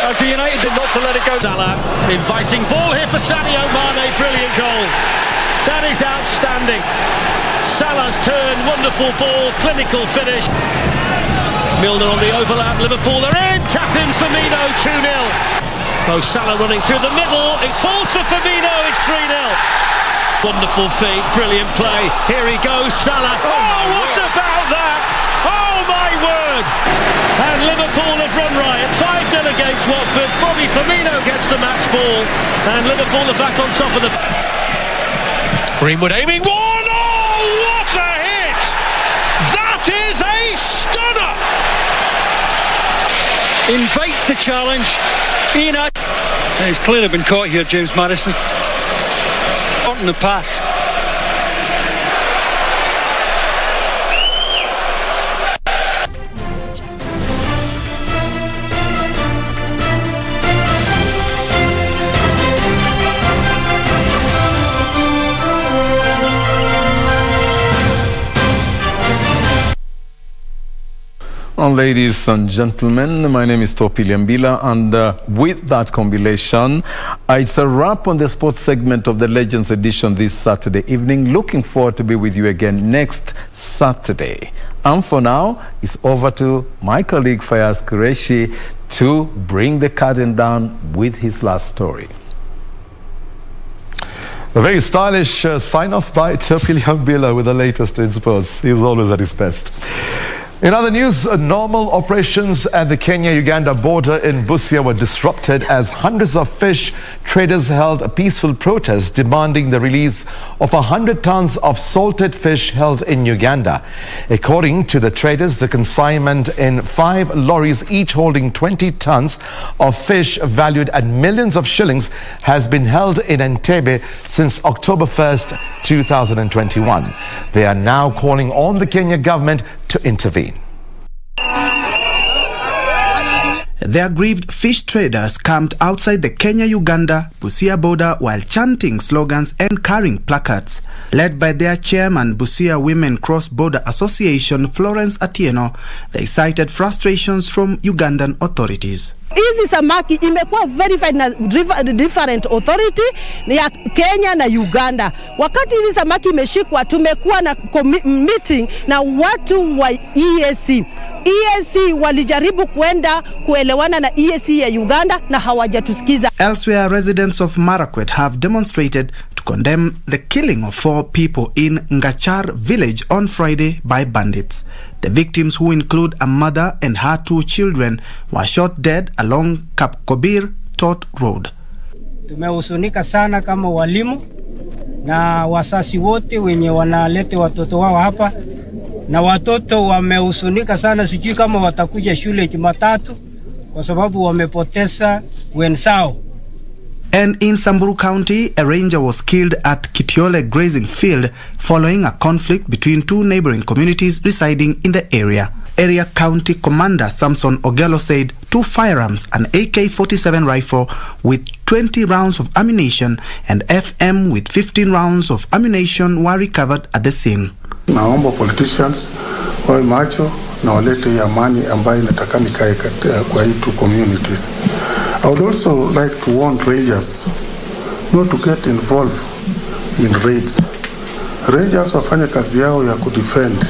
as the United did not to let it go. Salah inviting ball here for Sadio Mane, brilliant goal. That is outstanding. Salah's turn, wonderful ball, clinical finish. Milner on the overlap, Liverpool are in, tap in Firmino, 2-0. Mo Salah running through the middle, it falls for Firmino, it's 3-0. Wonderful feet, brilliant play, here he goes, Salah. Oh, what about that? Oh, my word! And Liverpool have run riot, 5-0 against Watford. Bobby Firmino gets the match ball, and Liverpool are back on top of the... Greenwood aiming one. Oh, what a hit! That is a stunner! Invites the challenge. He's clearly been caught here, James Maddison. On the pass. Well, ladies and gentlemen, my name is Topi Liambila, and with that compilation, it's a wrap on the sports segment of the Legends edition this Saturday evening. Looking forward to be with you again next Saturday. And for now, it's over to my colleague Fayyaz Qureishi to bring the curtain down with his last story. A very stylish sign-off by Topi Liambila with the latest in sports. He's always at his best. In other news, normal operations at the Kenya-Uganda border in Busia were disrupted as hundreds of fish traders held a peaceful protest demanding the release of 100 tons of salted fish held in Uganda. According to the traders, the consignment in 5 lorries, each holding 20 tons of fish valued at millions of shillings, has been held in Entebbe since October 1st, 2021. They are now calling on the Kenya government to intervene. The aggrieved fish traders camped outside the Kenya-Uganda Busia border while chanting slogans and carrying placards. Led by their chairman, Busia Women Cross-Border Association, Florence Atieno, they cited frustrations from Ugandan authorities. Hizi samaki imekuwa verified na different authority ya Kenya na Uganda. Wakati hizi samaki imeshikwa, tumekuwa na meeting na watu wa EAC. EAC walijaribu kwenda kuelewana na EAC ya Uganda na hawajatusikiza. Elsewhere, residents of Marakwet have demonstrated to condemn the killing of 4 people in Ngachar village on Friday by bandits. The victims, who include a mother and her 2 children, were shot dead along Kapkobir Tot Road. Tumehusunika sana kama walimu na wasasi wote wenye wanaleta watoto wao hapa, na watoto wamehusunika sana, sijui kama watakuja shule Jumatatu kwa sababu wamepoteza wenzao. And in Samburu County, a ranger was killed at Kitiole grazing field following a conflict between 2 neighboring communities residing in the area. Area County Commander Samson Ogelo said 2 firearms, an AK-47 rifle with 20 rounds of ammunition and FM with 15 rounds of ammunition were recovered at the scene. Naomba politicians wawe macho na walete amani ambayo inatakana ikae kwa hii 2 communities. I would also like to warn rangers not to get involved in raids. Rangers wafanye kazi yao ya kudefend.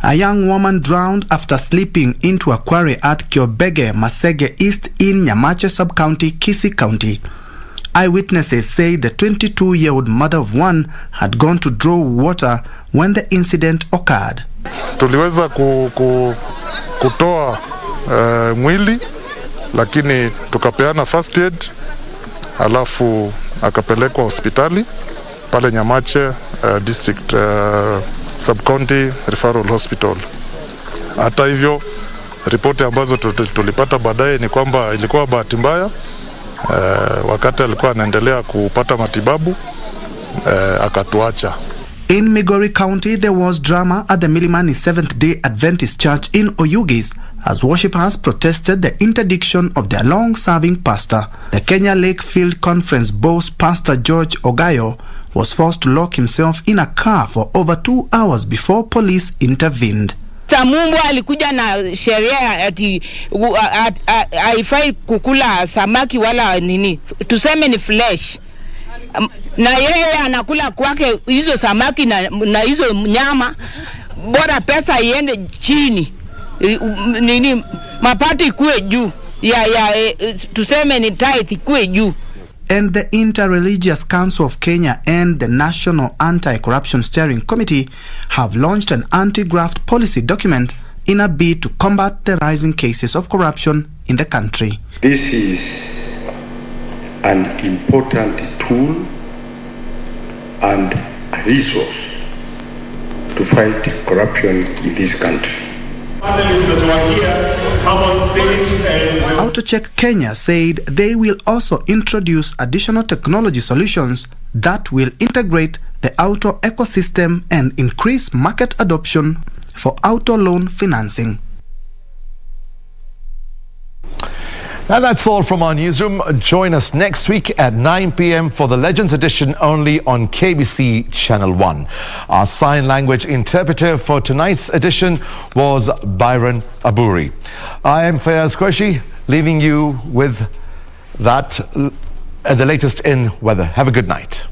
A young woman drowned after slipping into a quarry at Kiobege, Masege East in Nyamache Sub-County, Kisii County. Eyewitnesses say the 22-year-old mother of 1 had gone to draw water when the incident occurred. Tuliweza kutoa mwili, lakini tukapeana first aid, alafu akapelekwa hospitali pale Nyamache district sub-county referral hospital. Hata hivyo, ripoti ambazo tulipata baadaye ni kwamba ilikuwa bahati mbaya, wakati alikuwa anaendelea kupata matibabu akatuacha. In Migori County, there was drama at the Milimani Seventh-day Adventist Church in Oyugis as worshippers protested the interdiction of their long-serving pastor. The Kenya Lakefield Conference boss, Pastor George Ogayo, was forced to lock himself in a car for over 2 hours before police intervened. Samumbo alikuja na sheria ati haifai kukula samaki wala nini, tuseme ni flesh, na yeye anakula kwake hizo samaki na hizo nyama, bora pesa iende chini, nini mapato ikuwe juu tuseme ni tithe ikuwe juu. And the Interreligious Council of Kenya and the National Anti-Corruption Steering Committee have launched an anti-graft policy document in a bid to combat the rising cases of corruption in the country. This is an important tool and a resource to fight corruption in this country. AutoCheck Kenya said they will also introduce additional technology solutions that will integrate the auto ecosystem and increase market adoption for auto loan financing. And that's all from our newsroom. Join us next week at 9 p.m. for the Legends edition only on KBC Channel 1. Our sign language interpreter for tonight's edition was Byron Aburi. I am Fayyaz Qureishi, leaving you with that, the latest in weather. Have a good night.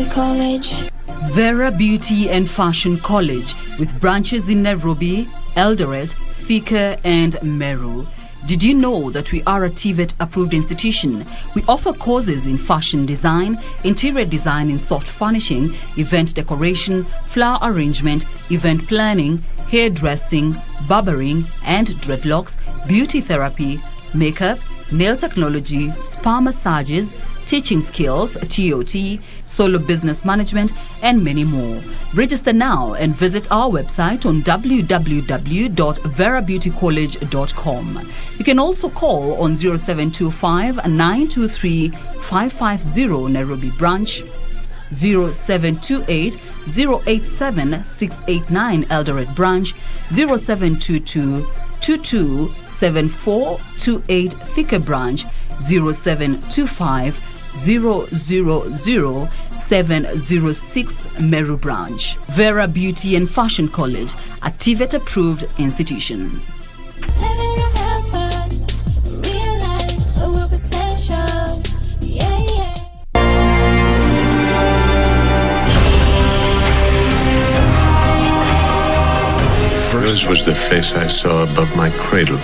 Beauty College. Vera Beauty and Fashion College, with branches in Nairobi, Eldoret, Thika and Meru. Did you know that we are a TVET approved institution? We offer courses in fashion design, interior design in soft furnishing, event decoration, flower arrangement, event planning, hairdressing, barbering and dreadlocks, beauty therapy, makeup, nail technology, spa massages, teaching skills, TOT, solo business management, and many more. Register now and visit our website on www.verabeautycollege.com. You can also call on 0725 923 550 Nairobi branch, 0728 087 689 Eldoret branch, 0722 227428 Thika branch, 0725 000-706 Meru branch. Vera Beauty and Fashion College, a TVET approved institution. Hers was the face I saw above my cradle,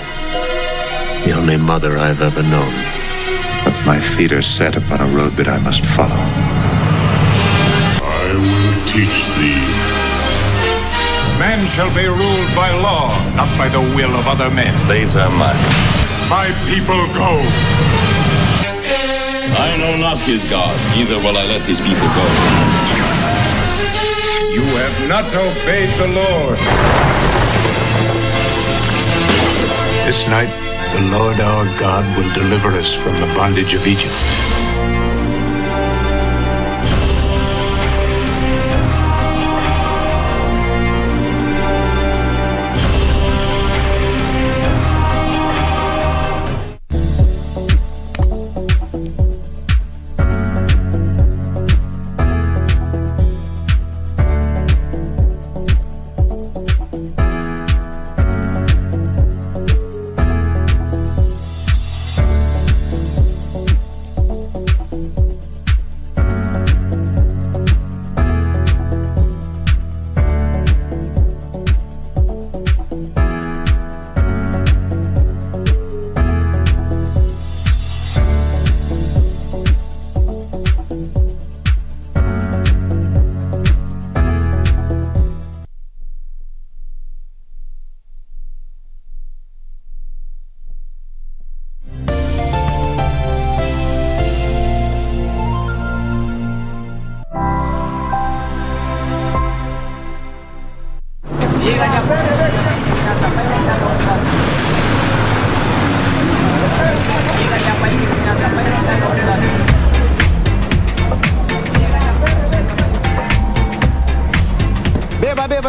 the only mother I've ever known. But my feet are set upon a road that I must follow. I will teach thee. Man shall be ruled by law, not by the will of other men. Slaves are mine. My people go. I know not his God, neither will I let his people go. You have not obeyed the Lord. This night, the Lord our God will deliver us from the bondage of Egypt.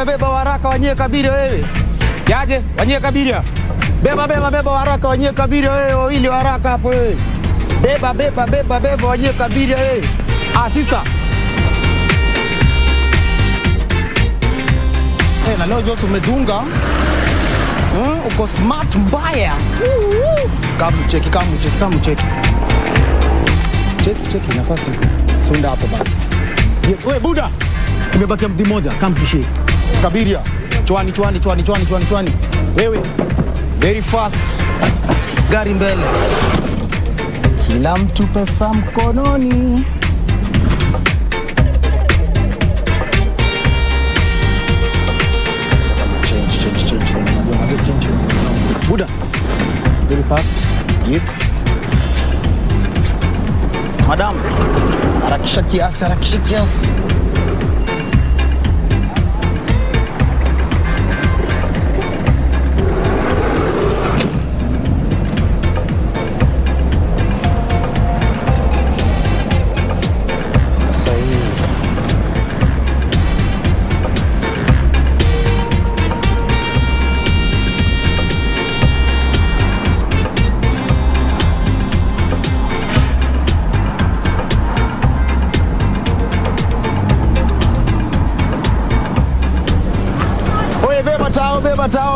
Beba waraka wanyie kabiria wewe. Yaje, wanyie kabiria. Beba waraka wanyie kabiria wewe, wawili waraka hapo wewe. Beba wanyie kabiria wewe. Sita. Na leo Josu umedunga. Uko smart mbaya. Kamu cheki. Cheki nafasi. Sunda hapo basi. Wewe Buda. Imebakia mdi moja, kampishi. Kabiria. Chwani. Wewe. Very fast. Gari mbele. Kila mtu pesa mkononi. Change. Buda. Very fast. Yes. Madam. Harakisha kiasi.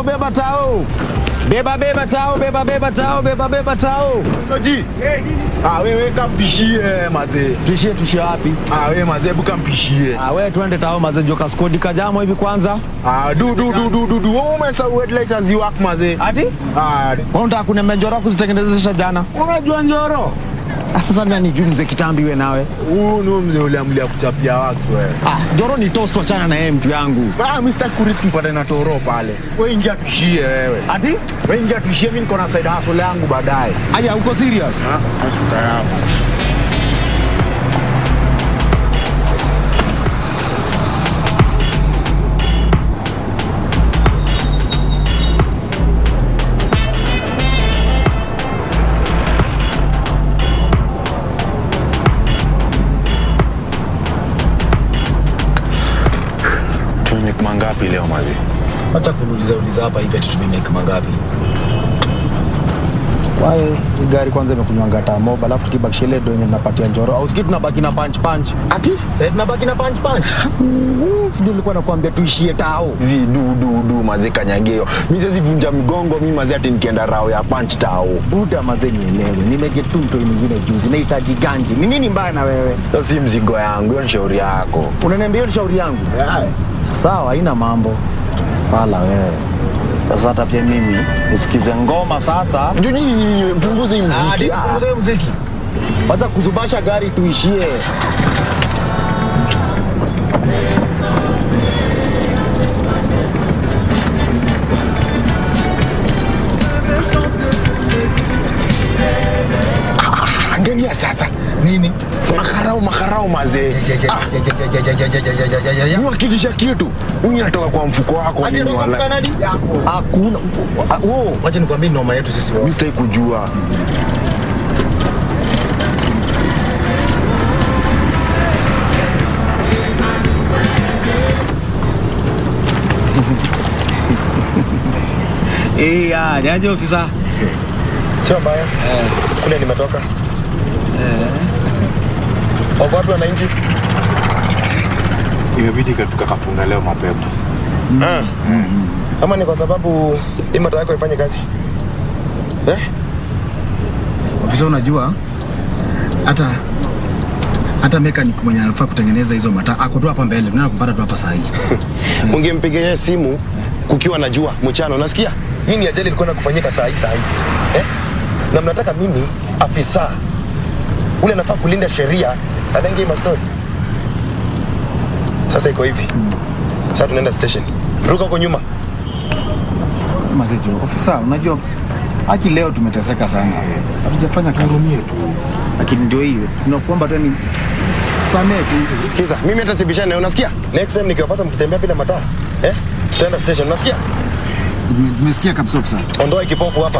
Beba tao. Beba tao, beba tao. Noji. Wewe kampishie mazee. Tuishie wapi? Wewe mazee buka mpishie. Wewe twende tao mazee joka skodi kajamo hivi kwanza. Du. Wewe umesahau headlights haziwak mazee. Ati? Kwa unataka kunemea njoro kuzitengenezesha jana? Unajua njoro? Sasa nani juu mzee kitambi wewe nawe? Huyu mzee ule amlia kuchapia watu wewe. Njoro ni toast wachana na yeye mtu yangu. Mr. Kuriski mpate na toro pale. Wewe ingia tuishie wewe. Ati? Wewe ingia tuishie, mimi niko na side hustle yangu baadaye. Aya uko serious? Asuka hapo. Mangapi leo mazi? Acha kuniuliza hapa hivi ati tumemake mangapi? Why gari kwanza imekunywa ngata moba alafu tukibakisha ile ndio yenye tunapatia njoro. Au sikii tunabaki na punch. Ati? Tunabaki na punch. Sio nilikuwa nakwambia tuishie tao. Du mazi kanyageo. Mimi sasa vunja mgongo mimi mazi ati nikienda rao ya punch tao. Buda mazi nielewe. Nimeget tu mtu mwingine juzi. Nahitaji ganji. Ni nini mbaya na wewe? Sasa si mzigo yangu, hiyo ni shauri yako. Unaniambia hiyo ni shauri yangu? Sawa, haina mambo. Pala wewe. Sasa hata pia mimi nisikize ngoma sasa. Nini punguze muziki. Punguze muziki. Wacha kuzubasha gari tuishie. Angalia sasa. Nini? Makarao mazee. Ni wakitisha kitu. Mimi natoka kwa mfuko wako nini wala. Hakuna. Wacha nikwambie noma yetu sisi wao. Mimi sitaki kujua. Niaje ofisa? Sio mbaya. Kule nimetoka. Wapi wananchi? Imebidi tukakafunga leo mapema. Ama ni kwa sababu hii mataa yako ifanye kazi? Ofisa, unajua hata mechanic mwenye anafaa kutengeneza hizo mataa ako tu hapa mbele. Tunaenda kumpata tu hapa saa hii. Ungempigia yeye simu kukiwa na jua mchana, unasikia? Hii ni ajali ilikuwa inakufanyika saa hii. Na mnataka mimi afisa ule anafaa kulinda sheria alenge hii story. Sasa iko hivi. Sasa tunaenda station. Ruka huko nyuma. Mazejo, ofisa, unajua haki leo tumeteseka sana. Hatujafanya kazi yetu. Lakini ndio hiyo. Tunakuomba tu ni samee tu. Sikiza, mimi hata sibishane, unasikia? Next time nikiwapata mkitembea bila mataa, tutaenda station, unasikia? Nimesikia kabisa ofisa. Ondoa kipofu hapa.